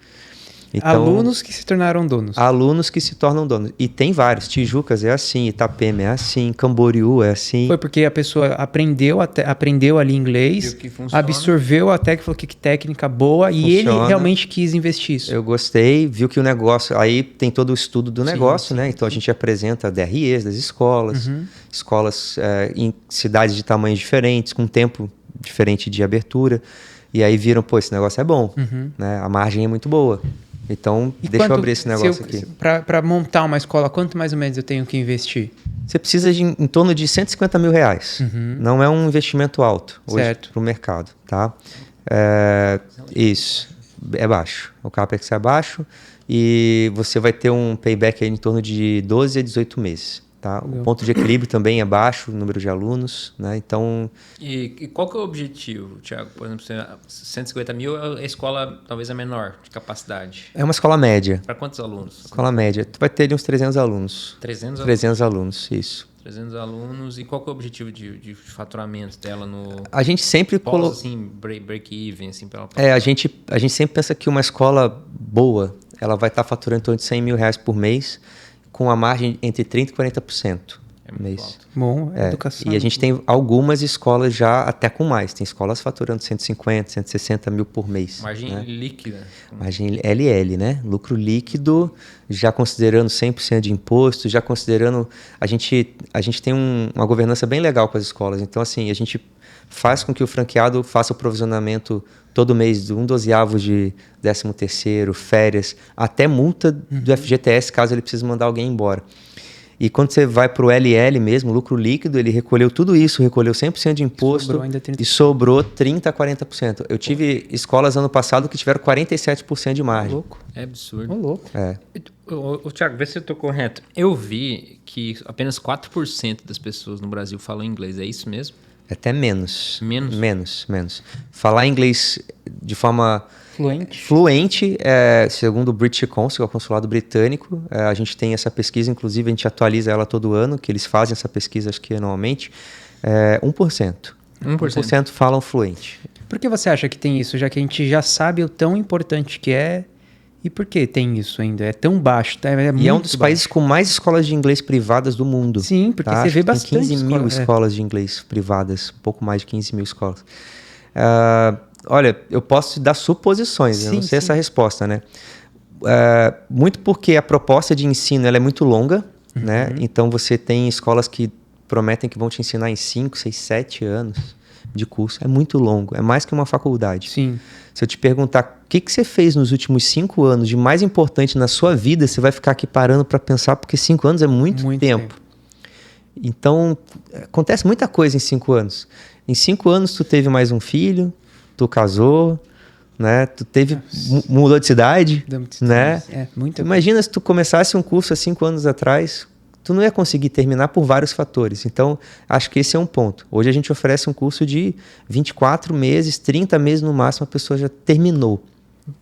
Então, alunos que se tornaram donos. Alunos que se tornam donos. E tem vários. Tijucas é assim, Itapema é assim, Camboriú é assim. Foi porque a pessoa aprendeu ali inglês, absorveu a técnica, falou que técnica boa, e ele realmente quis investir isso. Eu gostei, viu que o negócio... Aí tem todo o estudo do negócio, né? Então a gente apresenta DREs das escolas, escolas em cidades de tamanhos diferentes, com tempo diferente de abertura. E aí viram, pô, esse negócio é bom, né? A margem é muito boa. Então, deixa eu abrir esse negócio aqui. Para montar uma escola, quanto mais ou menos eu tenho que investir? Você precisa de em torno de R$150 mil. Não é um investimento alto hoje para o mercado, tá? Isso, é baixo. O CAPEX é baixo e você vai ter um payback aí em torno de 12 a 18 meses. Tá? O ponto de equilíbrio também é baixo, o número de alunos, né? Então... E qual que é o objetivo, Thiago? Por exemplo, 150 mil é a escola talvez a menor de capacidade. É uma escola média. Para quantos alunos? Escola média. Tu vai ter ali uns 300 alunos. 300 alunos, isso. 300 alunos. E qual que é o objetivo de faturamento dela no... A gente sempre coloca... assim, break-even, assim, pela... a gente sempre pensa que uma escola boa, ela vai estar faturando em torno de R$100 mil por mês, com a margem entre 30% e 40% mês. Alto. Bom, educação. E a gente tem algumas escolas já até com mais. Tem escolas faturando 150, 160 mil por mês. Margem líquida. Margem LL, né? Lucro líquido, já considerando 100% de imposto, já considerando... A gente tem uma governança bem legal com as escolas. Então, assim, a gente faz com que o franqueado faça o provisionamento todo mês de 1/12 de 13º, férias, até multa do FGTS, caso ele precise mandar alguém embora. E quando você vai para o LL mesmo, lucro líquido, ele recolheu tudo isso, recolheu 100% de imposto e sobrou 30% a 40%. Eu tive escolas ano passado que tiveram 47% de margem. Louco. É absurdo. Louco. Ô, Thiago, vê se eu estou correto. Eu vi que apenas 4% das pessoas no Brasil falam inglês. É isso mesmo? Até menos. Menos? Menos. Falar inglês de forma fluente, segundo o British Council, o consulado britânico, a gente tem essa pesquisa, inclusive a gente atualiza ela todo ano, que eles fazem essa pesquisa, acho que anualmente, 1%. 1% falam fluente. Por que você acha que tem isso, já que a gente já sabe o tão importante que é? E por que tem isso ainda? É tão baixo. E é um dos países com mais escolas de inglês privadas do mundo. Sim, porque você vê bastante. Tem 15 mil escolas de inglês privadas, um pouco mais de 15 mil escolas. Olha, eu posso dar suposições, eu não sei essa resposta, né? Muito porque a proposta de ensino ela é muito longa, né? Então você tem escolas que prometem que vão te ensinar em 5, 6, 7 anos de curso. É muito longo, é mais que uma faculdade. Sim. Se eu te perguntar o que você fez nos últimos 5 anos de mais importante na sua vida, você vai ficar aqui parando para pensar, porque 5 anos é muito tempo. Então, acontece muita coisa em 5 anos. Em 5 anos, tu teve mais um filho, tu casou, né? Tu mudou de cidade, né? Imagina se tu começasse um curso há 5 anos atrás, tu não ia conseguir terminar por vários fatores. Então, acho que esse é um ponto. Hoje a gente oferece um curso de 24 meses, 30 meses no máximo, a pessoa já terminou.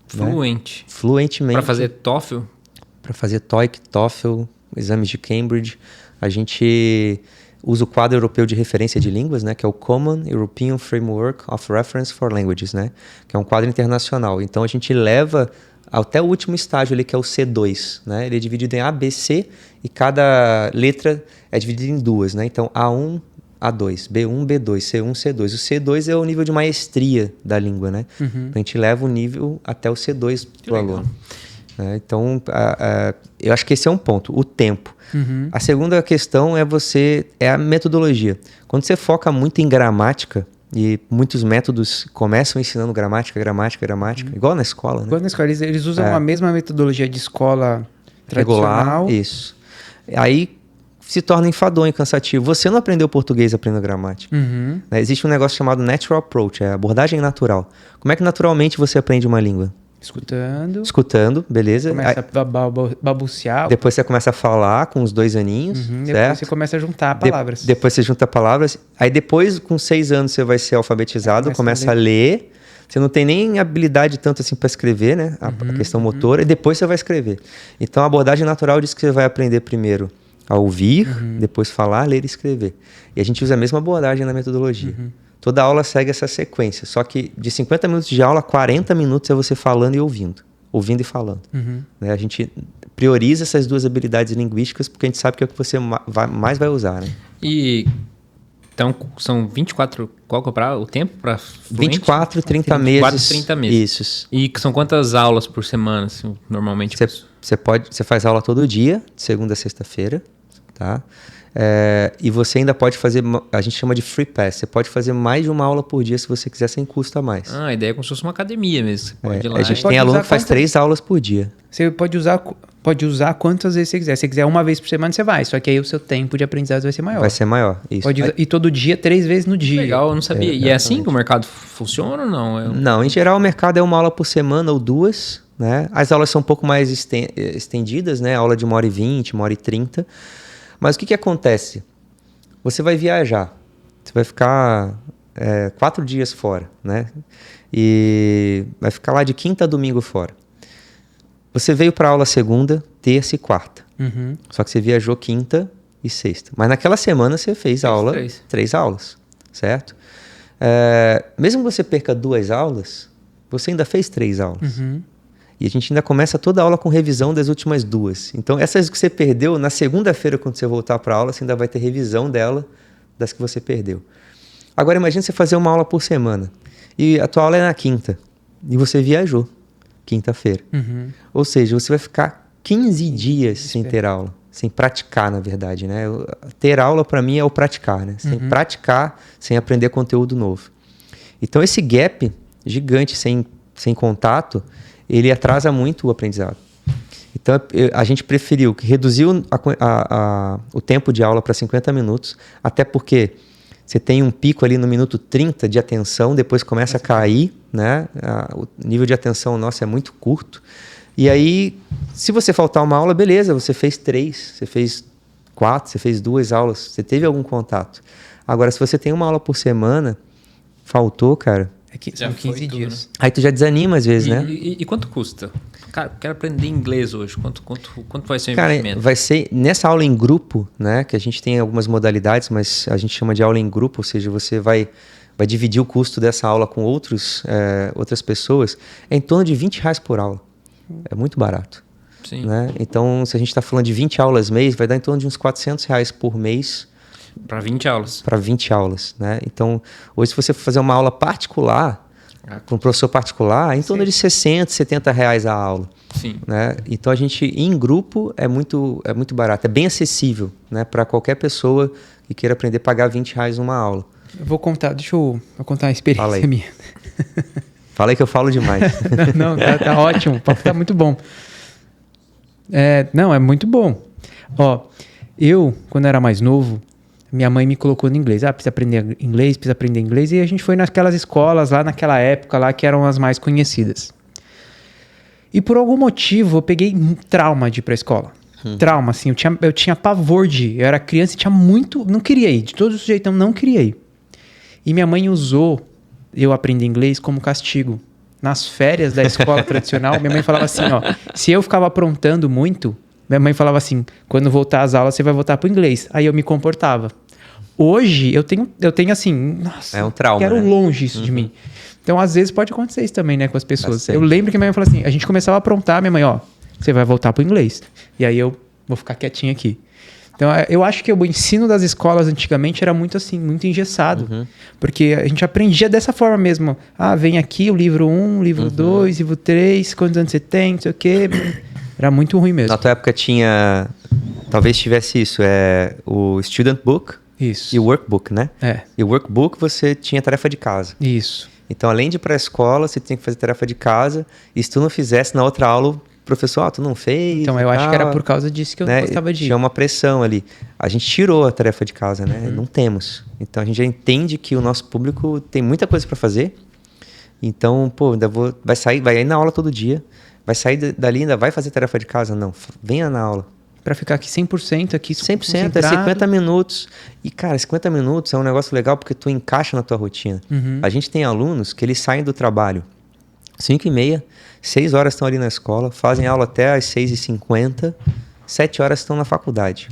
Fluente. Né? Fluentemente. Para fazer TOEFL? Para fazer TOEIC, TOEFL, exames de Cambridge. A gente usa o quadro europeu de referência de línguas, né, que é o Common European Framework of Reference for Languages, né, que é um quadro internacional. Então, a gente leva até o último estágio ali, que é o C2, né? Ele é dividido em A, B, C, e cada letra é dividida em 2, né? Então, A1, A2, B1, B2, C1, C2. O C2 é o nível de maestria da língua, né? Então, a gente leva o nível até o C2 para o aluno. Então, eu acho que esse é um ponto, o tempo. A segunda questão é a metodologia. Quando você foca muito em gramática, e muitos métodos começam ensinando gramática, igual na escola, né? Igual na escola, eles usam a mesma metodologia de escola tradicional. Regular, isso. Aí se torna enfadonho e cansativo. Você não aprendeu português aprendendo gramática. Né? Existe um negócio chamado natural approach, abordagem natural. Como é que naturalmente você aprende uma língua? Escutando, beleza. Começa a balbuciar. Depois você começa a falar com os 2 aninhos, certo? Depois você começa a juntar palavras. Depois você junta palavras. Aí depois, com 6 anos, você vai ser alfabetizado, começa a ler. Você não tem nem habilidade tanto assim para escrever, né? A questão motora. E depois você vai escrever. Então, a abordagem natural diz que você vai aprender primeiro a ouvir, depois falar, ler e escrever. E a gente usa a mesma abordagem na metodologia. Toda aula segue essa sequência. Só que de 50 minutos de aula, 40 minutos é você falando e ouvindo. Ouvindo e falando. Né? A gente prioriza essas duas habilidades linguísticas porque a gente sabe que é o que você mais vai usar. Né? E então são 24... Qual que é o tempo para fluente? 24, 30 meses. 24, 30 meses. Isso. E são quantas aulas por semana, assim, normalmente? Você faz aula todo dia, de segunda a sexta-feira, tá? E você ainda pode fazer, a gente chama de free pass, você pode fazer mais de uma aula por dia se você quiser sem custo a mais. A ideia é como se fosse uma academia mesmo. Você pode ir lá. A gente tem aluno que faz 3 aulas por dia. Você pode usar quantas vezes você quiser. Se você quiser uma vez por semana, você vai. Só que aí o seu tempo de aprendizado vai ser maior. Vai ser maior, isso. Pode usar, e todo dia, 3 vezes no dia. Legal, eu não sabia. E é assim que o mercado funciona ou não? Não, em geral o mercado é uma aula por semana ou 2, né? As aulas são um pouco mais estendidas, né? Aula de 1h20, 1h30. Mas o que acontece? Você vai viajar. Você vai ficar 4 dias fora, né? E vai ficar lá de quinta a domingo fora. Você veio para aula segunda, terça e quarta. Só que você viajou quinta e sexta. Mas naquela semana você fez aula, 3 aulas, certo? Mesmo que você perca 2 aulas, você ainda fez 3 aulas. E a gente ainda começa toda a aula com revisão das últimas 2. Então, essas que você perdeu, na segunda-feira, quando você voltar para a aula, você ainda vai ter revisão dela, das que você perdeu. Agora, imagine você fazer uma aula por semana. E a tua aula é na quinta. E você viajou quinta-feira. Ou seja, você vai ficar 15 dias sem ter aula. Sem praticar, na verdade. Né? Ter aula, para mim, é o praticar. Né? Sem praticar, sem aprender conteúdo novo. Então, esse gap gigante, sem contato, ele atrasa muito o aprendizado. Então, a gente preferiu reduzir o tempo de aula para 50 minutos, até porque você tem um pico ali no minuto 30 de atenção, depois começa a cair, né? O nível de atenção nosso é muito curto. E aí, se você faltar uma aula, beleza, você fez 3, você fez 4, você fez 2 aulas, você teve algum contato. Agora, se você tem uma aula por semana, faltou, cara... São 15 dias. Né? Aí tu já desanima às vezes, né? E quanto custa? Cara, quero aprender inglês hoje. Quanto vai ser o investimento? Cara, vai ser nessa aula em grupo, né? Que a gente tem algumas modalidades, mas a gente chama de aula em grupo, ou seja, você vai dividir o custo dessa aula com outras pessoas. É em torno de R$20 por aula. É muito barato. Sim. Né? Então, se a gente está falando de 20 aulas mês, vai dar em torno de uns R$400 por mês. Para 20 aulas. Para 20 aulas, né? Então, hoje se você for fazer uma aula particular, com um professor particular, é em torno de R$60, R$70 a aula. Sim. Né? Então, a gente, em grupo, é muito barato. É bem acessível, né? Para qualquer pessoa que queira aprender a pagar R$20 numa aula. Deixa eu contar uma experiência minha. Fala aí que eu falo demais. Não, tá ótimo. O papo tá muito bom. É muito bom. Ó, eu, quando era mais novo, minha mãe me colocou no inglês. Precisa aprender inglês. E a gente foi naquelas escolas lá naquela época lá que eram as mais conhecidas. E por algum motivo eu peguei trauma de ir pra escola. Trauma, assim. Eu tinha pavor de ir. Eu era criança e tinha muito... Não queria ir. De todo jeito, eu não queria ir. E minha mãe usou eu aprender inglês como castigo. Nas férias da escola tradicional, minha mãe falava assim, ó... Se eu ficava aprontando muito... Minha mãe falava assim, quando voltar às aulas, você vai voltar pro inglês. Aí eu me comportava. Hoje, eu tenho assim... Nossa, é um trauma, quero né? longe isso de mim. Então, às vezes, pode acontecer isso também, né? Com as pessoas. Bastante. Eu lembro que minha mãe falou assim, a gente começava a aprontar, minha mãe, ó... Você vai voltar pro inglês. E aí eu vou ficar quietinho aqui. Então, eu acho que o ensino das escolas antigamente era muito assim, muito engessado. Porque a gente aprendia dessa forma mesmo. Vem aqui o livro 1, livro 2, livro 3, quantos anos você tem, não sei o quê... Era muito ruim mesmo. Na tua época tinha... Talvez tivesse isso. O Student Book isso. E o Workbook, né? E o Workbook você tinha tarefa de casa. Isso. Então, além de ir para a escola, você tinha que fazer tarefa de casa. E se tu não fizesse na outra aula, o professor, tu não fez. Então, eu acho que era por causa disso que eu não gostava de ir. Tinha uma pressão ali. A gente tirou a tarefa de casa, né? Não temos. Então, a gente já entende que o nosso público tem muita coisa para fazer. Então, vai ir na aula todo dia. Vai sair dali, ainda vai fazer tarefa de casa? Não, venha na aula. Para ficar aqui 100% aqui. 100%, é 50 minutos. E, cara, 50 minutos é um negócio legal porque tu encaixa na tua rotina. A gente tem alunos que eles saem do trabalho 5h30, 6 horas estão ali na escola, fazem aula até às 6h50, 7 horas estão na faculdade.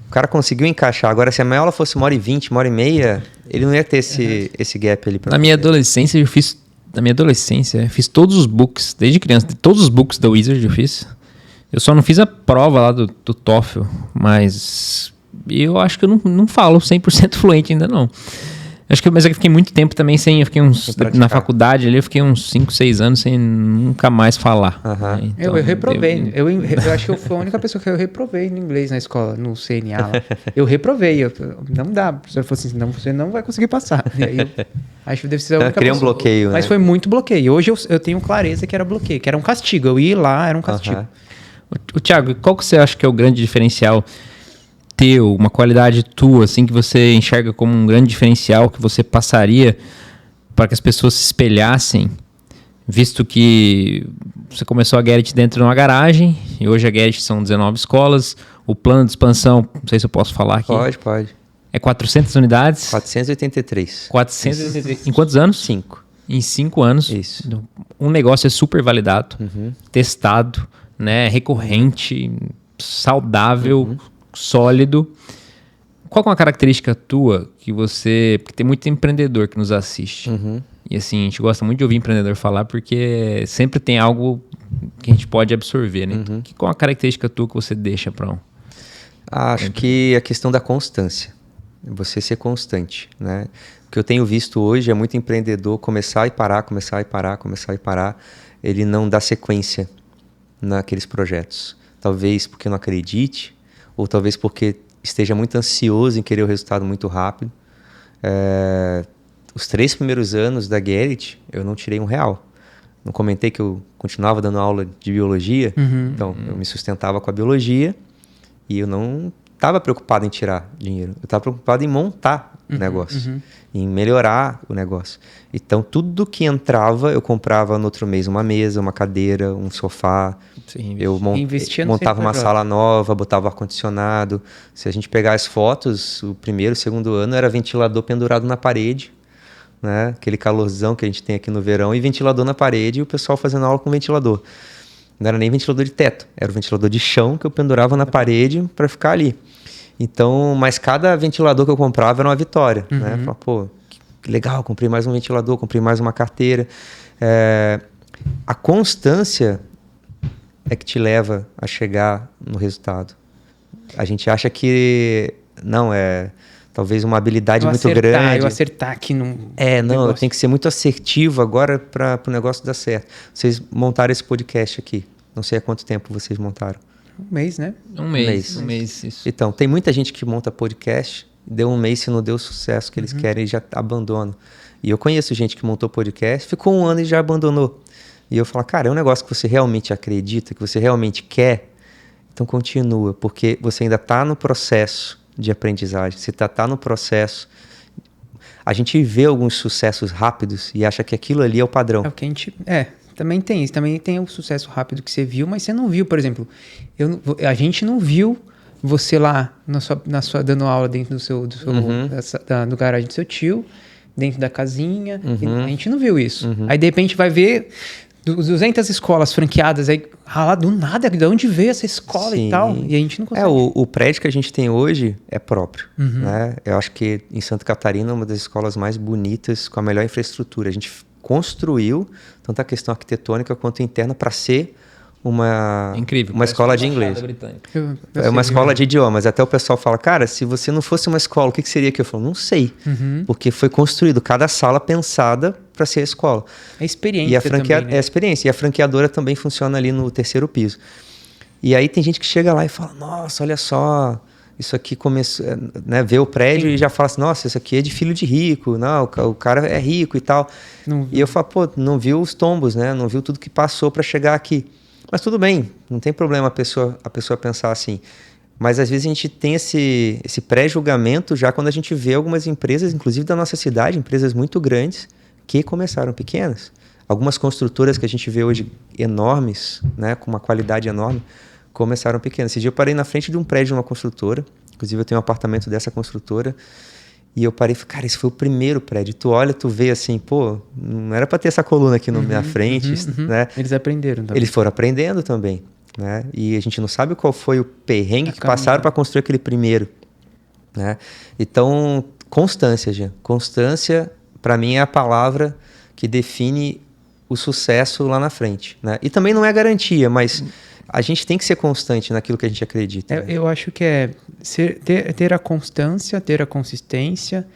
O cara conseguiu encaixar. Agora, se a minha aula fosse 1h20, 1h30, Ele não ia ter esse gap ali pra Na minha adolescência, eu fiz todos os books, desde criança, todos os books da Wizard eu fiz. Eu só não fiz a prova lá do TOEFL, mas eu acho que eu não falo 100% fluente ainda não. Mas eu fiquei muito tempo também sem, na faculdade ali, eu fiquei uns 5, 6 anos sem nunca mais falar. Né? Então, eu reprovei. Eu acho que eu fui a única pessoa que eu reprovei no inglês na escola, no CNA lá. Eu reprovei. Não dá. A professora falou assim, não, você não vai conseguir passar. E aí, acho que deve ser a única pessoa. Um bloqueio, Mas foi muito bloqueio. Hoje eu tenho clareza que era bloqueio, que era um castigo. Eu ia lá, era um castigo. O Thiago, qual que você acha que é o grande diferencial teu, uma qualidade tua, assim, que você enxerga como um grande diferencial que você passaria para que as pessoas se espelhassem, visto que você começou a Gerrit dentro de uma garagem e hoje a Gerrit são 19 escolas, o plano de expansão, não sei se eu posso falar aqui. Pode. É 400 unidades? 483. 483. Em quantos anos? 5. Em 5 anos. Isso. Um negócio é super validado, testado, né, recorrente, saudável, sólido. Qual é uma característica tua que você... Porque tem muito empreendedor que nos assiste. E assim, a gente gosta muito de ouvir empreendedor falar porque sempre tem algo que a gente pode absorver, né? Qual é uma característica tua que você deixa para Acho que a questão da constância. Você ser constante, né? O que eu tenho visto hoje é muito empreendedor começar e parar. Ele não dá sequência naqueles projetos. Talvez porque não acredite, ou talvez porque esteja muito ansioso em querer o resultado muito rápido. Os 3 primeiros anos da Gerrit, eu não tirei R$1. Não comentei que eu continuava dando aula de biologia, então eu me sustentava com a biologia e eu não estava preocupado em tirar dinheiro. Eu estava preocupado em montar o negócio, em melhorar o negócio. Então, tudo que entrava, eu comprava no outro mês uma mesa, uma cadeira, um sofá. Sim, eu montava uma sala nova, botava ar-condicionado. Se a gente pegar as fotos, o primeiro, o segundo ano, era ventilador pendurado na parede, né? Aquele calorzão que a gente tem aqui no verão, e ventilador na parede, e o pessoal fazendo aula com ventilador. Não era nem ventilador de teto, era o ventilador de chão que eu pendurava na parede para ficar ali. Então, mas cada ventilador que eu comprava era uma vitória, né? Falava, pô, que legal, comprei mais um ventilador, comprei mais uma carteira. A constância é que te leva a chegar no resultado. A gente acha que não é talvez uma habilidade muito grande. Eu acertar aqui no não, eu tenho que ser muito assertivo agora para o negócio dar certo. Vocês montaram esse podcast aqui. Não sei há quanto tempo vocês montaram. Um mês, né? Um mês, isso. Então, tem muita gente que monta podcast, deu um mês, se não deu o sucesso que eles querem, já abandona. E eu conheço gente que montou podcast, ficou 1 ano e já abandonou. E eu falo, cara, é um negócio que você realmente acredita, que você realmente quer, então continua, porque você ainda está no processo de aprendizagem, você está no processo. A gente vê alguns sucessos rápidos e acha que aquilo ali é o padrão. É o que a gente... Também tem isso, também tem o sucesso rápido que você viu, mas você não viu, por exemplo, a gente não viu você lá dando aula dentro do garagem do seu tio, dentro da casinha, a gente não viu isso. Aí de repente vai ver 200 escolas franqueadas, aí lá do nada, de onde veio essa escola e tal, e a gente não consegue. O prédio que a gente tem hoje é próprio, né? Eu acho que em Santa Catarina é uma das escolas mais bonitas, com a melhor infraestrutura. A gente construiu tanto a questão arquitetônica quanto interna para ser uma escola de inglês. É uma escola de idiomas. Até o pessoal fala, cara, se você não fosse uma escola, o que seria que eu falo? Não sei, porque foi construído cada sala pensada para ser a escola. É experiência também, né? É a experiência. E a franqueadora também funciona ali no 3º piso. E aí tem gente que chega lá e fala, nossa, olha só, isso aqui começou, né, vê o prédio e já fala assim, nossa, isso aqui é de filho de rico, não, o cara é rico e tal. E eu falo, pô, não viu os tombos, né? Não viu tudo que passou para chegar aqui. Mas tudo bem, não tem problema a pessoa pensar assim. Mas às vezes a gente tem esse pré-julgamento já quando a gente vê algumas empresas, inclusive da nossa cidade, empresas muito grandes, que começaram pequenas. Algumas construtoras que a gente vê hoje enormes, né, com uma qualidade enorme, começaram pequenas. Esse dia eu parei na frente de um prédio de uma construtora, inclusive eu tenho um apartamento dessa construtora, e eu parei e falei, cara, esse foi o primeiro prédio. Tu olha, tu vê assim, pô, não era para ter essa coluna aqui na minha frente, né? Eles aprenderam também. Eles foram aprendendo também, né? E a gente não sabe qual foi o perrengue que passaram para construir aquele primeiro, né? Então, Constância, Jean. Constância, para mim, é a palavra que define o sucesso lá na frente, né? E também não é garantia, mas a gente tem que ser constante naquilo que a gente acredita. Né? Eu acho que é ter a constância, ter a consistência,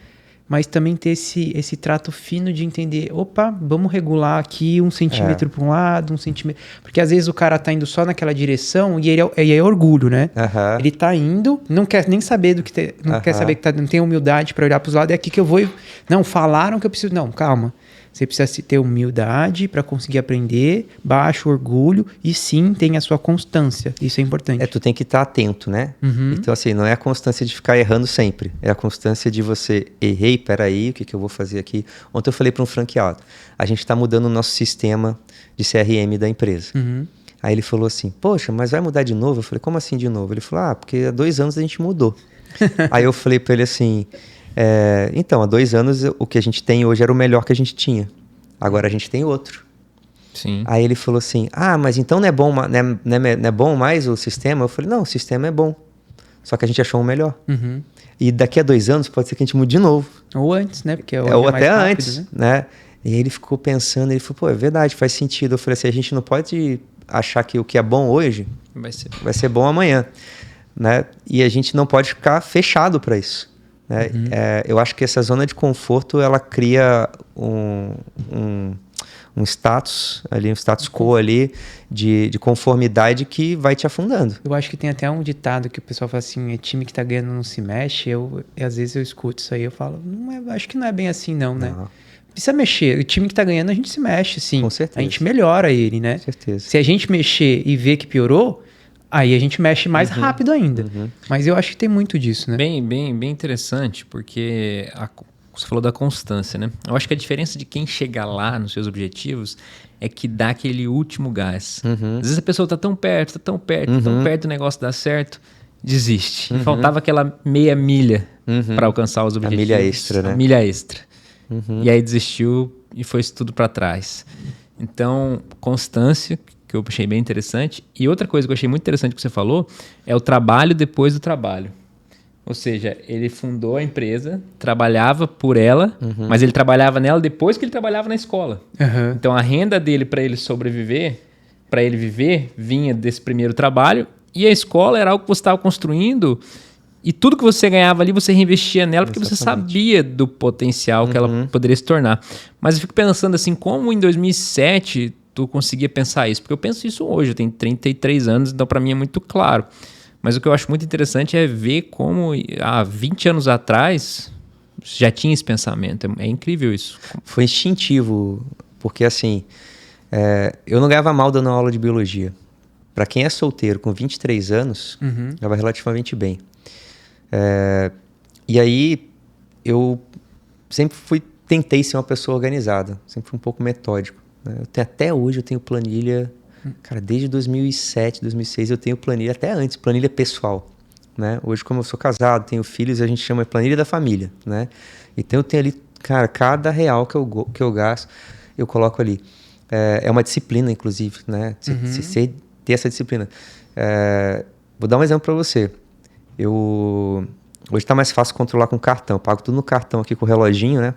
mas também ter esse trato fino de entender, opa, vamos regular aqui 1 centímetro para um lado, 1 centímetro... Porque às vezes o cara tá indo só naquela direção e é orgulho, né? Ele tá indo, não quer nem saber do que... Não quer saber que não tem humildade para olhar para os lados, é aqui que eu vou... Não, falaram que eu preciso... Não, calma. Você precisa ter humildade para conseguir aprender, baixo orgulho e sim, tem a sua constância. Isso é importante. Tu tem que estar atento, né? Então, assim, não é a constância de ficar errando sempre. É a constância de você, errei, peraí, o que eu vou fazer aqui? Ontem eu falei para um franqueado, a gente está mudando o nosso sistema de CRM da empresa. Aí ele falou assim, poxa, mas vai mudar de novo? Eu falei, como assim de novo? Ele falou, porque há 2 anos a gente mudou. Aí eu falei para ele assim... então, há 2 anos o que a gente tem hoje era o melhor que a gente tinha. Agora a gente tem outro. Sim. Aí ele falou assim, mas então não é bom, não é bom mais o sistema? Eu falei, não, o sistema é bom. Só que a gente achou um melhor. E daqui a 2 anos pode ser que a gente mude de novo. Ou antes, né? Porque ou mais até rápido, antes, né? E aí ele ficou pensando, ele falou, é verdade, faz sentido. Eu falei assim, a gente não pode achar que o que é bom hoje vai ser bom amanhã. Né? E a gente não pode ficar fechado para isso. Né? Eu acho que essa zona de conforto ela cria um status ali, um status quo ali de conformidade que vai te afundando. Eu acho que tem até um ditado que o pessoal fala assim, é time que tá ganhando não se mexe. Às vezes eu escuto isso aí, eu falo, acho que não é bem assim não, né? Precisa mexer. O time que tá ganhando a gente se mexe, sim. Com certeza. A gente melhora ele, né? Com certeza. Se a gente mexer e ver que piorou, aí a gente mexe mais rápido ainda. Mas eu acho que tem muito disso, né? Bem interessante, porque você falou da constância, né? Eu acho que a diferença de quem chega lá nos seus objetivos é que dá aquele último gás. Às vezes a pessoa tá tão perto do negócio dar certo, desiste. E faltava aquela meia milha para alcançar os objetivos. A milha extra, né? A milha extra. E aí desistiu e foi isso tudo para trás. Então, constância, que eu achei bem interessante. E outra coisa que eu achei muito interessante que você falou é o trabalho depois do trabalho. Ou seja, ele fundou a empresa, trabalhava por ela, mas ele trabalhava nela depois que ele trabalhava na escola. Então a renda dele para ele sobreviver, para ele viver, vinha desse primeiro trabalho. E a escola era algo que você estava construindo e tudo que você ganhava ali você reinvestia nela porque você sabia do potencial que ela poderia se tornar. Mas eu fico pensando assim, como em 2007 tu conseguia pensar isso? Porque eu penso isso hoje, eu tenho 33 anos, então para mim é muito claro. Mas o que eu acho muito interessante é ver como há 20 anos atrás já tinha esse pensamento. É incrível isso. Foi instintivo, porque assim, eu não ganhava mal dando aula de biologia. Para quem é solteiro com 23 anos, ganhava relativamente bem. E aí eu sempre tentei ser uma pessoa organizada, sempre fui um pouco metódico. Né? Até hoje eu tenho planilha... Cara, desde 2007, 2006 eu tenho planilha, até antes, planilha pessoal, né? Hoje, como eu sou casado, tenho filhos, a gente chama de planilha da família, né? Então eu tenho ali, cara, cada real que eu gasto, eu coloco ali. É uma disciplina, inclusive, né? Você ter essa disciplina. Vou dar um exemplo para você. Hoje está mais fácil controlar com cartão, pago tudo no cartão aqui com o reloginho, né?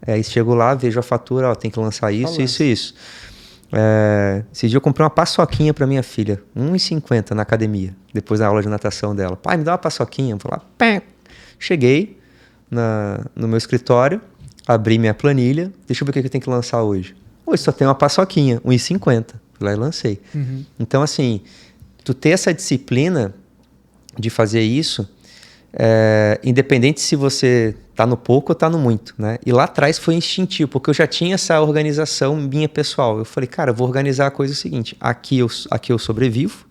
Aí chego lá, vejo a fatura, tem que lançar isso, isso. Esse dia eu comprei uma paçoquinha para minha filha, R$1,50 na academia, depois da aula de natação dela. Pai, me dá uma paçoquinha. Eu vou lá, cheguei no meu escritório, abri minha planilha, deixa eu ver o que eu tenho que lançar hoje. Hoje só tem uma paçoquinha, R$1,50. Fui lá e lancei. Então, assim, tu ter essa disciplina de fazer isso, independente se você tá no pouco ou tá no muito, né? E lá atrás foi instintivo, porque eu já tinha essa organização minha pessoal. Eu falei, cara, eu vou organizar a coisa seguinte, aqui eu sobrevivo,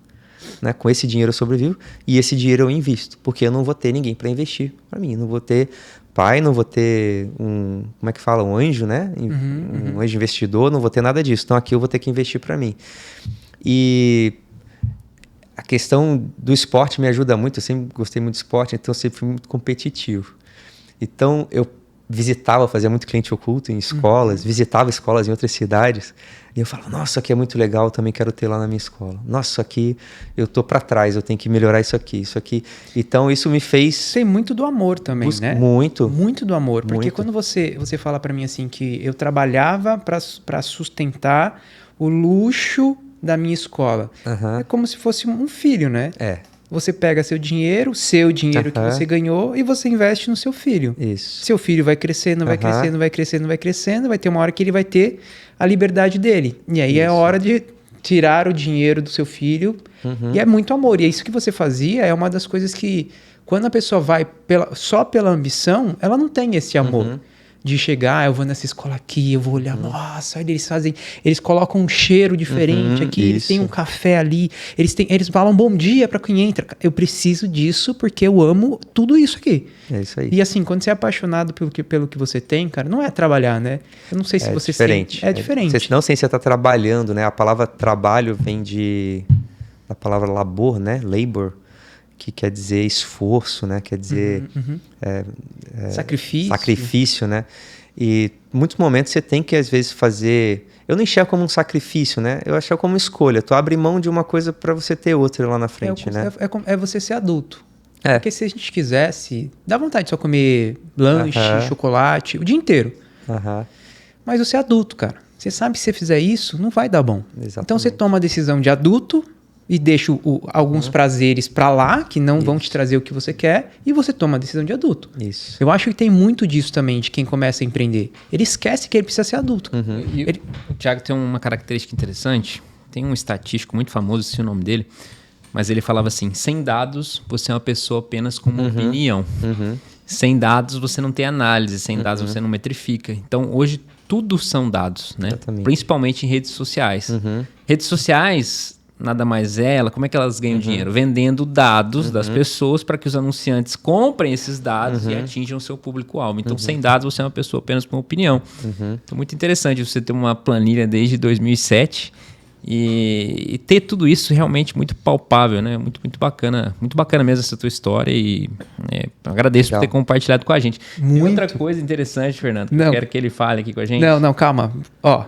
né? Com esse dinheiro eu sobrevivo e esse dinheiro eu invisto, porque eu não vou ter ninguém para investir para mim, não vou ter pai, não vou ter como é que fala, um anjo, né? Um anjo investidor, não vou ter nada disso. Então aqui eu vou ter que investir para mim. E a questão do esporte me ajuda muito, eu sempre gostei muito de esporte, então eu sempre fui muito competitivo. Então, eu visitava, fazia muito cliente oculto em escolas, visitava escolas em outras cidades, e eu falava, nossa, isso aqui é muito legal, eu também quero ter lá na minha escola. Nossa, isso aqui, eu tô para trás, eu tenho que melhorar isso aqui. Então, isso me fez... Tem muito do amor também, né? Muito. Muito do amor. Porque Muito. quando você fala para mim assim que eu trabalhava para sustentar o luxo da minha escola. Aham. É como se fosse um filho, né? É, Você pega seu dinheiro que Aham. você ganhou e você investe no seu filho. isso. Seu filho vai crescendo, vai Aham. crescendo, vai crescendo, vai crescendo, vai ter uma hora que ele vai ter a liberdade dele. E aí é a Isso. hora de tirar o dinheiro do seu filho. E é muito amor. E é isso que você fazia é uma das coisas que, quando a pessoa vai só pela ambição, ela não tem esse amor. De chegar, eu vou nessa escola aqui, eu vou olhar, nossa, olha, eles colocam um cheiro diferente aqui, eles isso. têm um café ali, eles falam bom dia para quem entra. Eu preciso disso porque eu amo tudo isso aqui. É isso aí. E assim, quando você é apaixonado pelo que você tem, cara, não é trabalhar, né? Eu não sei se você diferente. sente. É diferente. Não sei se você está trabalhando, né? A palavra trabalho vem da palavra labor, né? Labor, que quer dizer esforço, né? Quer dizer Sacrifício. sacrifício, né? E muitos momentos você tem que, às vezes, fazer... Eu não enxergo como um sacrifício, né? Eu enxergo como escolha. Tu abre mão de uma coisa para você ter outra lá na frente, né? É você ser adulto. É. Porque se a gente quisesse, dá vontade de só comer lanche, chocolate, o dia inteiro. Aham. Mas você é adulto, cara. Você sabe que se você fizer isso, não vai dar bom. Exatamente. Então você toma a decisão de adulto e deixa alguns prazeres pra lá, que não vão te trazer o que você quer, e você toma a decisão de adulto. Isso. Eu acho que tem muito disso também, de quem começa a empreender. Ele esquece que ele precisa ser adulto. E o Thiago tem uma característica interessante. Tem um estatístico muito famoso, sei o nome dele, mas ele falava assim, sem dados, você é uma pessoa apenas com uma opinião. Sem dados, você não tem análise. Sem dados, você não metrifica. Então, hoje, tudo são dados, né? Exatamente. Principalmente em redes sociais. Redes sociais, nada mais como é que elas ganham dinheiro? Vendendo dados das pessoas para que os anunciantes comprem esses dados e atinjam o seu público-alvo. Então, sem dados, você é uma pessoa apenas com opinião. Então, muito interessante você ter uma planilha desde 2007 e ter tudo isso realmente muito palpável, né? Muito bacana mesmo essa tua história e agradeço por ter compartilhado com a gente. Tem outra coisa interessante, Fernando, que eu quero que ele fale aqui com a gente. Não, calma. Ó,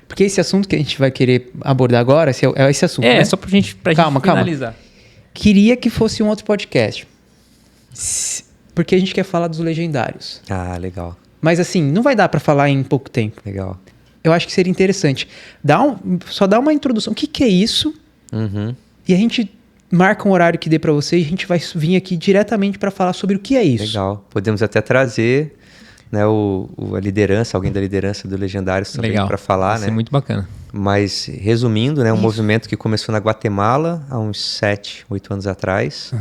porque esse assunto que a gente vai querer abordar agora, é esse assunto, né? Só pra gente finalizar. Queria que fosse um outro podcast. Porque a gente quer falar dos legendários. Ah, legal. Mas assim, não vai dar pra falar em pouco tempo. Legal. Eu acho que seria interessante. Só dá uma introdução. O que é isso? E a gente marca um horário que dê pra você e a gente vai vir aqui diretamente pra falar sobre o que é isso. Legal. Podemos até trazer, né, a liderança, alguém da liderança do Legendários também para falar, vai né? ser muito bacana. Mas, resumindo, né, um movimento que começou na Guatemala há uns 7, 8 anos atrás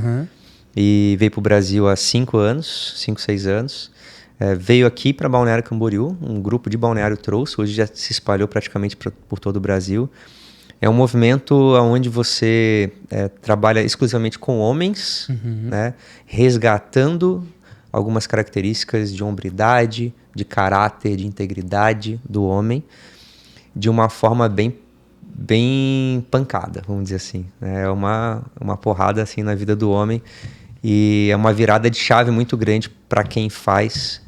e veio para o Brasil há 5, 6 anos. Veio aqui para Balneário Camboriú, um grupo de Balneário trouxe, hoje já se espalhou praticamente por todo o Brasil. É um movimento onde você trabalha exclusivamente com homens, né, resgatando algumas características de hombridade, de caráter, de integridade do homem, de uma forma bem pancada, vamos dizer assim. É uma porrada assim na vida do homem e é uma virada de chave muito grande para quem faz.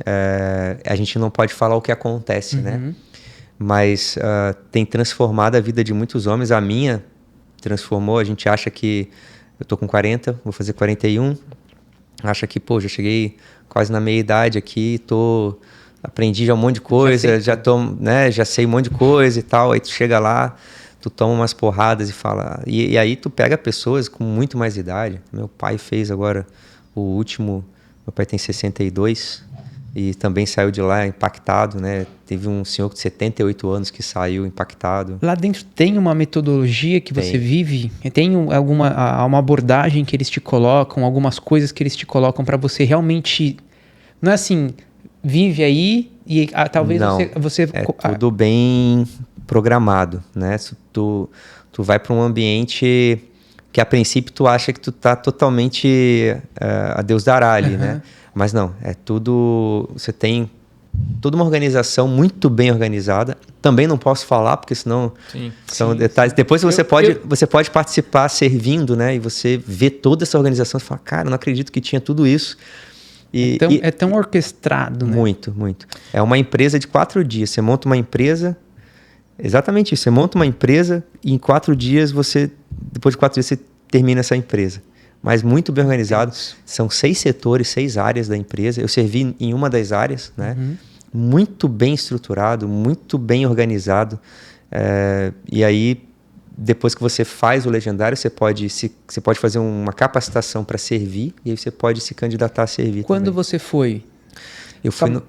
A gente não pode falar o que acontece, né? Mas tem transformado a vida de muitos homens. A minha transformou. A gente acha que eu tô com 40, vou fazer 41. Acha que, já cheguei quase na meia idade aqui, aprendi já um monte de coisa, já sei um monte de coisa e tal. Aí tu chega lá, tu toma umas porradas e fala... E aí tu pega pessoas com muito mais idade. Meu pai fez agora o último... Meu pai tem 62 e também saiu de lá impactado, né? Teve um senhor de 78 anos que saiu impactado. Lá dentro tem uma metodologia que você vive? Tem uma abordagem que eles te colocam, algumas coisas que eles te colocam para você realmente... Não é assim, vive aí e talvez não, você... É tudo bem programado, né? Tu vai para um ambiente que a princípio tu acha que tu tá totalmente a Deus dará ali, né? Mas não, é tudo... Você tem toda uma organização muito bem organizada. Também não posso falar, porque senão são detalhes. Depois você pode participar servindo, né? E você vê toda essa organização e fala, cara, eu não acredito que tinha tudo isso. É tão orquestrado, né? Muito, muito. É uma empresa de 4 dias. Você monta uma empresa... Exatamente isso. Você monta uma empresa e em 4 dias depois de 4 dias você termina essa empresa. Mas muito bem organizado. São 6 setores, 6 áreas da empresa. Eu servi em uma das áreas, né? Muito bem estruturado, muito bem organizado. E aí, depois que você faz o legendário, você pode fazer uma capacitação para servir e aí você pode se candidatar a servir. Quando também. você foi? Eu fui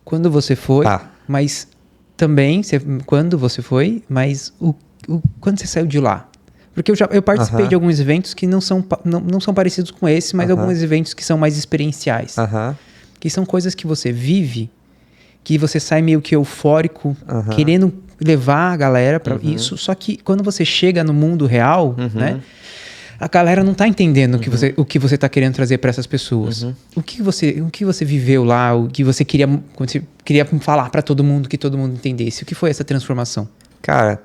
Quando você foi, mas também, quando você foi, mas quando você saiu de lá? Porque eu participei de alguns eventos que não são parecidos com esse, mas alguns eventos que são mais experienciais. Que são coisas que você vive, que você sai meio que eufórico, querendo levar a galera para isso. Só que quando você chega no mundo real, né? A galera não tá entendendo o que você tá querendo trazer para essas pessoas. O que você viveu lá, o que você queria falar para todo mundo, que todo mundo entendesse. O que foi essa transformação? Cara,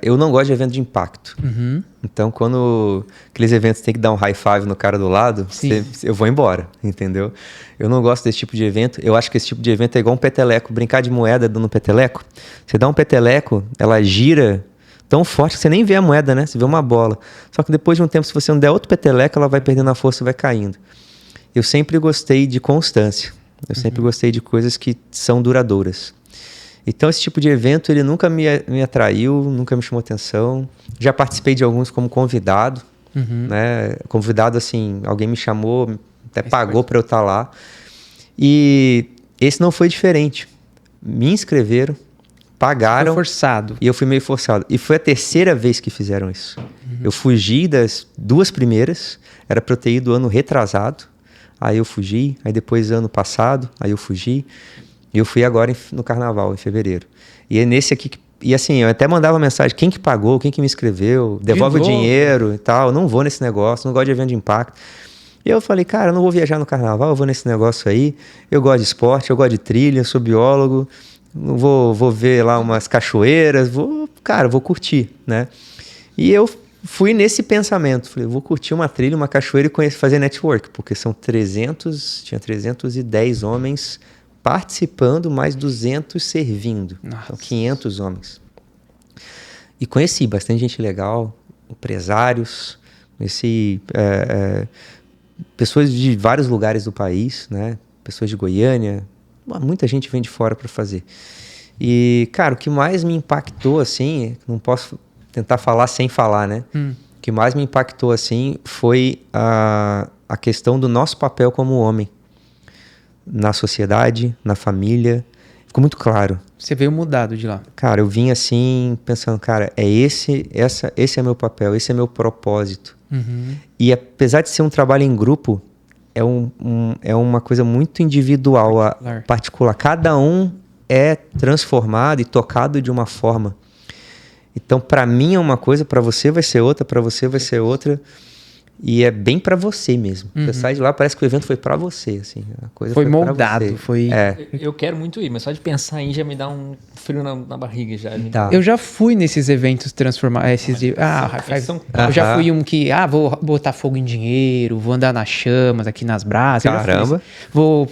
eu não gosto de evento de impacto. Então, quando aqueles eventos tem que dar um high five no cara do lado, eu vou embora, entendeu? Eu não gosto desse tipo de evento. Eu acho que esse tipo de evento é igual um peteleco. Brincar de moeda dando peteleco. Você dá um peteleco, ela gira tão forte que você nem vê a moeda, né? Você vê uma bola. Só que depois de um tempo, se você não der outro peteleco, ela vai perdendo a força e vai caindo. Eu sempre gostei de constância. Eu sempre gostei de coisas que são duradouras. Então, esse tipo de evento, ele nunca me atraiu, nunca me chamou atenção. Já participei de alguns como convidado, né? Convidado, assim, alguém me chamou, até pagou para eu estar lá. E esse não foi diferente. Me inscreveram, pagaram. Foi forçado. E eu fui meio forçado. E foi a 3ª vez que fizeram isso. Eu fugi das 2 primeiras, era para eu ter ido ano retrasado. Aí eu fugi, aí depois ano passado, aí eu fugi. E eu fui agora no carnaval, em fevereiro. E é nesse aqui e assim, eu até mandava mensagem, quem que pagou, quem que me inscreveu, devolve o dinheiro e tal. Eu não vou nesse negócio, não gosto de evento de impacto. E eu falei, cara, eu não vou viajar no carnaval, eu vou nesse negócio aí. Eu gosto de esporte, eu gosto de trilha, eu sou biólogo. Vou ver lá umas cachoeiras, vou curtir, né? E eu fui nesse pensamento, falei, vou curtir uma trilha, uma cachoeira e fazer network, porque tinha 310 homens participando, mais 200 servindo. Nossa. Então, 500 homens. E conheci bastante gente legal, empresários, conheci pessoas de vários lugares do país, né? Pessoas de Goiânia, muita gente vem de fora para fazer. E, cara, o que mais me impactou, assim, não posso tentar falar sem falar, né? O que mais me impactou, assim, foi a questão do nosso papel como homem. Na sociedade, na família. Ficou muito claro. Você veio mudado de lá. Cara, eu vim assim, pensando, cara, esse é meu papel, esse é meu propósito. E apesar de ser um trabalho em grupo, é uma coisa muito individual, particular. Cada um é transformado e tocado de uma forma. Então, para mim é uma coisa, para você vai ser outra, para você vai ser outra. E é bem para você mesmo. Você sai de lá, parece que o evento foi para você, assim. A coisa foi moldado, foi... Eu quero muito ir, mas só de pensar em já me dá um frio na barriga já. Eu já fui nesses eventos transformados, eu já fui um que, vou botar fogo em dinheiro, vou andar nas chamas, aqui nas brasas. Caramba! Vou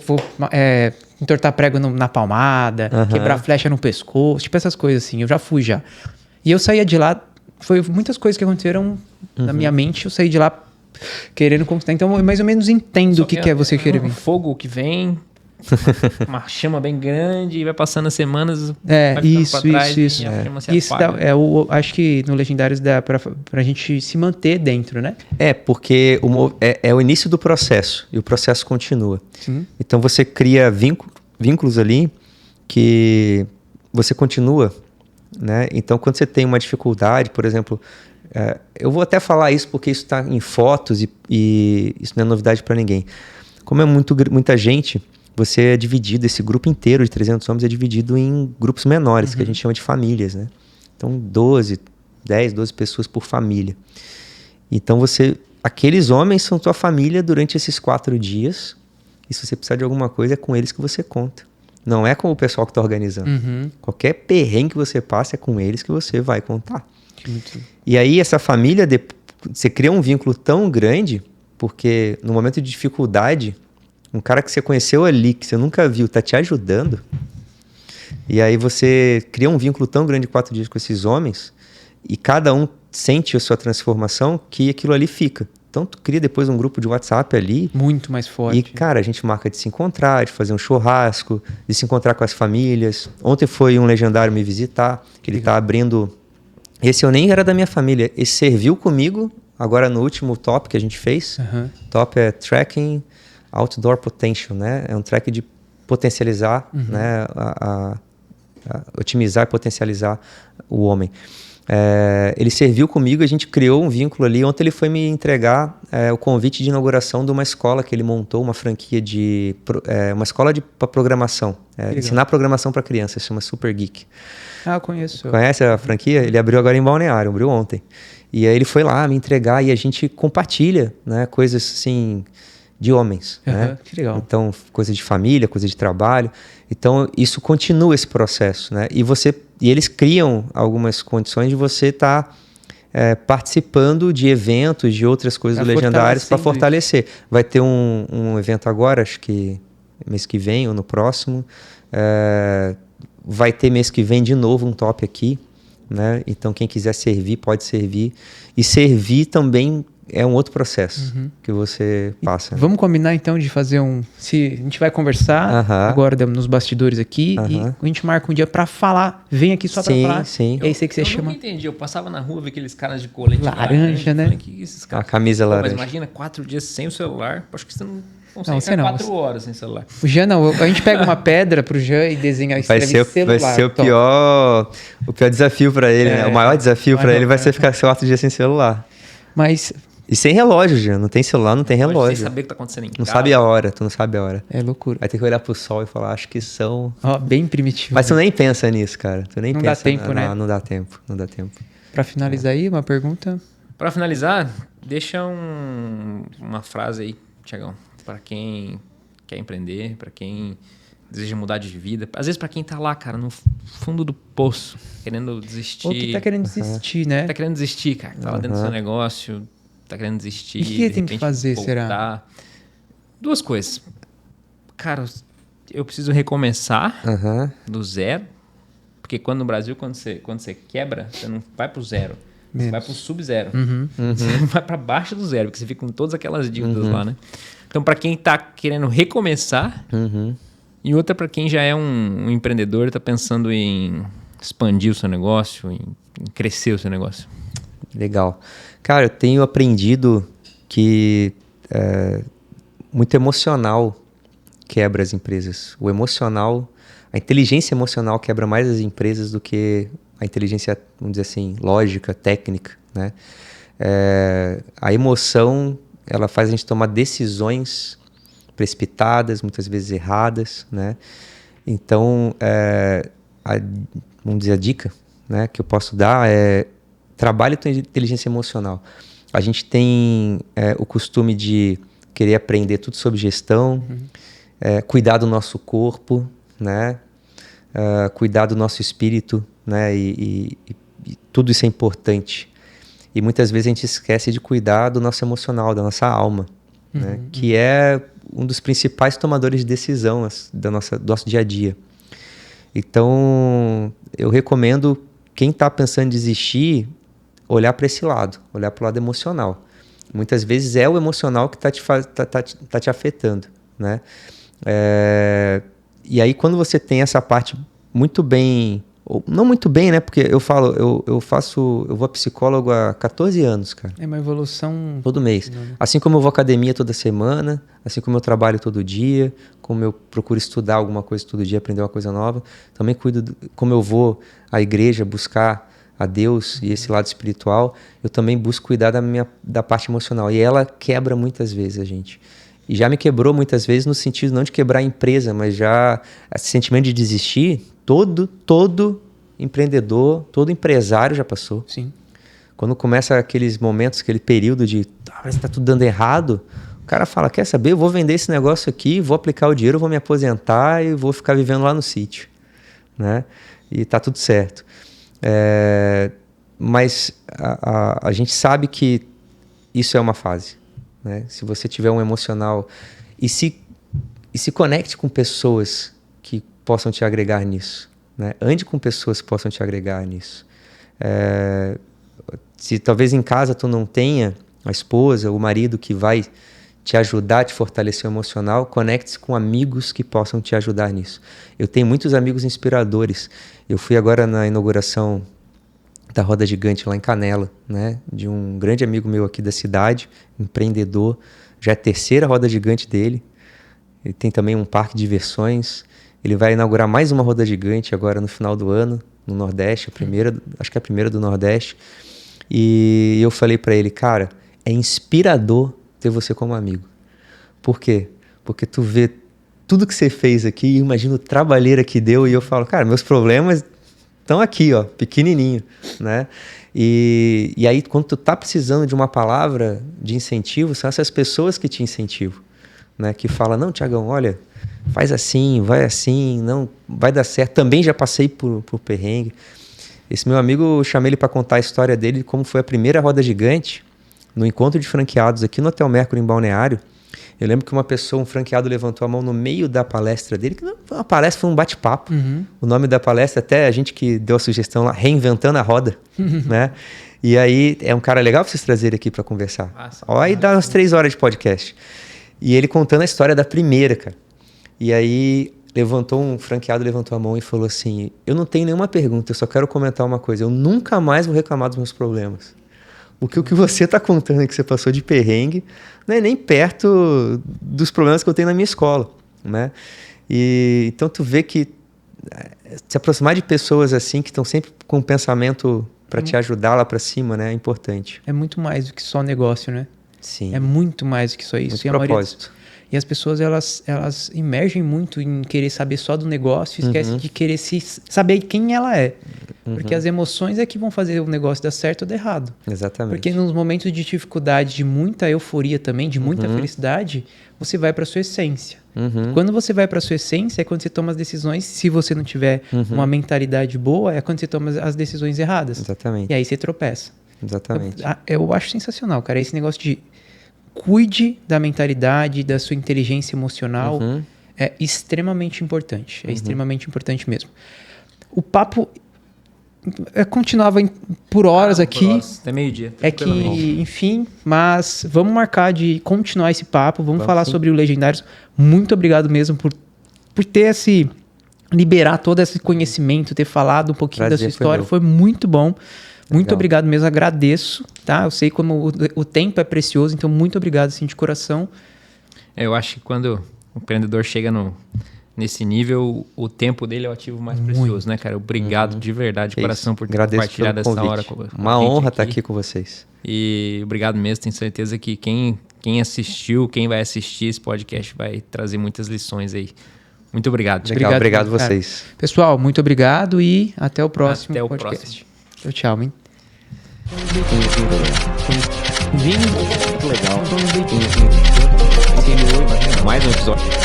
entortar prego na palmada, quebrar flecha no pescoço, tipo essas coisas assim, eu já fui já. E eu saía de lá, foi muitas coisas que aconteceram na minha mente, eu saí de lá querendo conquistar. Então, eu mais ou menos entendo o que é você querer vir. Fogo que vem, uma chama bem grande, e vai passando as semanas. Isso. Acho que no Legendários dá pra gente se manter dentro, né? Porque é o início do processo, e o processo continua. Sim. Então, você cria vínculos ali que você continua, né? Então, quando você tem uma dificuldade, por exemplo... eu vou até falar isso porque isso está em fotos e isso não é novidade para ninguém. Como é muita gente, você é dividido, esse grupo inteiro de 300 homens é dividido em grupos menores, que a gente chama de famílias, né? Então, 12 pessoas por família. Então, aqueles homens são tua família durante esses 4 dias, e se você precisar de alguma coisa, é com eles que você conta. Não é com o pessoal que está organizando. Qualquer perrengue que você passe, é com eles que você vai contar. E aí essa família, você cria um vínculo tão grande, porque no momento de dificuldade, um cara que você conheceu ali, que você nunca viu, tá te ajudando, e aí você cria um vínculo tão grande de 4 dias com esses homens, e cada um sente a sua transformação, que aquilo ali fica. Então, tu cria depois um grupo de WhatsApp ali. Muito mais forte. E, cara, a gente marca de se encontrar, de fazer um churrasco, de se encontrar com as famílias. Ontem foi um legendário me visitar, que ele tá abrindo... Esse eu nem era da minha família. Esse serviu comigo, agora no último top que a gente fez. Top é Tracking Outdoor Potential, né? É um track de potencializar, né? Otimizar e potencializar o homem. Ele serviu comigo, a gente criou um vínculo ali. Ontem ele foi me entregar o convite de inauguração de uma escola que ele montou, uma franquia de... uma escola para programação. Ensinar programação para crianças, chama Super Geek. Ah, eu conheço. Conhece a franquia? Ele abriu agora em Balneário, abriu ontem. E aí ele foi lá me entregar e a gente compartilha, né, coisas assim de homens. Né? Que legal. Então, coisa de família, coisa de trabalho. Então, isso continua esse processo. Né? E eles criam algumas condições de você estar participando de eventos, de outras coisas do Legendários para fortalecer. Vai ter um evento agora, acho que mês que vem ou no próximo. Vai ter mês que vem de novo um top aqui, né? Então quem quiser servir, pode servir. E servir também é um outro processo que você passa. Né? Vamos combinar então de fazer se a gente vai conversar agora nos bastidores aqui e a gente marca um dia pra falar. Vem aqui só pra falar. Sim. É isso que você chama. Eu não entendi. Eu passava na rua, vi aqueles caras de colete laranja, né? Falei, que esses caras? A camisa laranja. Mas imagina 4 dias sem o celular. Acho que você não Não, consegue 4 horas sem celular. O Jean não, a gente pega uma pedra pro Jean e desenha celular. Vai ser o pior desafio pra ele, né? O maior desafio pra ele vai ser ficar 4 dias sem celular. Mas... E sem relógio, Jean. Não tem celular, não tem relógio. Sem saber o que tá acontecendo em casa. Não sabe a hora, tu não sabe a hora. É loucura. Vai ter que olhar pro sol e falar, acho que são... Bem primitivo. Mas tu nem pensa nisso, cara. Tu nem não pensa. Dá tempo, né? Não dá tempo. Pra finalizar aí, uma pergunta. Pra finalizar, deixa uma frase aí, Thiagão. Pra quem quer empreender, pra quem deseja mudar de vida. Às vezes pra quem tá lá, cara, no fundo do poço, querendo desistir. Ou que tá querendo desistir, né? Tá querendo desistir, cara. Tá lá dentro do seu negócio, tá querendo desistir. E o que ele tem que fazer, será? 2 coisas. Cara, eu preciso recomeçar do zero. Porque no Brasil, quando você quebra, você não vai pro zero. Você vai pro sub-zero. Você não vai pra baixo do zero, porque você fica com todas aquelas dívidas lá, né? Então, para quem tá querendo recomeçar, e outra para quem já é um empreendedor e tá pensando em expandir o seu negócio, em crescer o seu negócio. Legal. Cara, eu tenho aprendido que muito emocional quebra as empresas. A inteligência emocional quebra mais as empresas do que a inteligência, vamos dizer assim, lógica, técnica, né? A emoção, ela faz a gente tomar decisões precipitadas, muitas vezes erradas, né? Então, vamos dizer, a dica, né, que eu posso dar é trabalhe tua inteligência emocional. A gente tem o costume de querer aprender tudo sobre gestão, cuidar do nosso corpo, né? Cuidar do nosso espírito, né? E tudo isso é importante. E muitas vezes a gente esquece de cuidar do nosso emocional, da nossa alma, né? Que é um dos principais tomadores de decisão do nosso dia a dia. Então, eu recomendo quem está pensando em desistir, olhar para esse lado, olhar para o lado emocional. Muitas vezes é o emocional que tá te afetando, né? E aí, quando você tem essa parte muito bem... Ou não muito bem, né? Porque eu falo, eu vou a psicólogo há 14 anos, cara. É uma evolução... Todo mês. Né? Assim como eu vou à academia toda semana, assim como eu trabalho todo dia, como eu procuro estudar alguma coisa todo dia, aprender uma coisa nova, também como eu vou à igreja buscar a Deus e esse lado espiritual, eu também busco cuidar da parte emocional. E ela quebra muitas vezes a gente. E já me quebrou muitas vezes no sentido não de quebrar a empresa, mas já esse sentimento de desistir, todo empreendedor, todo empresário já passou. Sim. Quando começa aqueles momentos, aquele período de parece que tá tudo dando errado, o cara fala, quer saber, eu vou vender esse negócio aqui, vou aplicar o dinheiro, vou me aposentar e vou ficar vivendo lá no sítio, né? E tá tudo certo. Mas a gente sabe que isso é uma fase, né? Se você tiver um emocional... E se E se conecte com pessoas que possam te agregar nisso, né? Ande com pessoas que possam te agregar nisso. Se talvez em casa tu não tenha a esposa, o marido que vai te ajudar a te fortalecer o emocional, conecte-se com amigos que possam te ajudar nisso. Eu tenho muitos amigos inspiradores. Eu fui agora na inauguração da Roda Gigante lá em Canela, né? De um grande amigo meu aqui da cidade, empreendedor. Já é a terceira Roda Gigante dele. Ele tem também um parque de diversões. Ele vai inaugurar mais uma Roda Gigante agora no final do ano, no Nordeste, acho que é a primeira do Nordeste. E eu falei para ele, cara, é inspirador ter você como amigo. Por quê? Porque tu vê tudo que você fez aqui e imagina o trabalheira que deu, e eu falo, cara, meus problemas estão aqui, ó, pequenininho, né? E aí, quando tu tá precisando de uma palavra de incentivo, são essas pessoas que te incentivam, né? Que falam, não, Tiagão, olha, faz assim, vai assim, não, vai dar certo. Também já passei por perrengue. Esse meu amigo, eu chamei ele para contar a história dele, como foi a primeira Roda Gigante, no encontro de franqueados aqui no Hotel Mercury, em Balneário. Eu lembro que um franqueado levantou a mão no meio da palestra dele, que não foi uma palestra, foi um bate-papo. O nome da palestra, até a gente que deu a sugestão lá, Reinventando a Roda, né? E aí, é um cara legal pra vocês trazerem aqui para conversar. Ó, aí dá umas 3 horas de podcast. E ele contando a história da primeira, cara. E aí, um franqueado levantou a mão e falou assim, eu não tenho nenhuma pergunta, eu só quero comentar uma coisa, eu nunca mais vou reclamar dos meus problemas. Porque o que você está contando que você passou de perrengue não é nem perto dos problemas que eu tenho na minha escola, né? E então tu vê que se aproximar de pessoas assim que estão sempre com um pensamento para te ajudar lá para cima, né, é importante. É muito mais do que só negócio, né? Sim. É muito mais do que só isso. Muito propósito. E as pessoas, elas emergem muito em querer saber só do negócio e esquecem de querer saber quem ela é. Porque as emoções é que vão fazer o negócio dar certo ou dar errado. Exatamente. Porque nos momentos de dificuldade, de muita euforia também, de muita felicidade, você vai para sua essência. Quando você vai para sua essência, é quando você toma as decisões. Se você não tiver uma mentalidade boa, é quando você toma as decisões erradas. Exatamente. E aí você tropeça. Exatamente. Eu acho sensacional, cara. Esse negócio de cuide da mentalidade, da sua inteligência emocional é extremamente importante. É extremamente importante mesmo. O papo continuava por horas aqui. Até meio-dia. É que, enfim, mas vamos marcar de continuar esse papo. Vamos falar sobre o Legendários. Muito obrigado mesmo por ter liberar todo esse conhecimento, ter falado um pouquinho da sua história. Foi muito bom. Muito obrigado mesmo, agradeço, tá? Eu sei como o tempo é precioso, então muito obrigado, assim, de coração. Eu acho que quando o empreendedor chega nesse nível, o tempo dele é o ativo mais precioso, né, cara? Obrigado de verdade, de coração, por compartilhar dessa hora com a gente. Uma honra estar aqui com vocês. E obrigado mesmo, tenho certeza que quem assistiu, quem vai assistir esse podcast vai trazer muitas lições aí. Muito obrigado. Obrigado vocês. Cara. Pessoal, muito obrigado e até o próximo Até o podcast. próximo. Tchau, hein? Muito legal. Mais um episódio.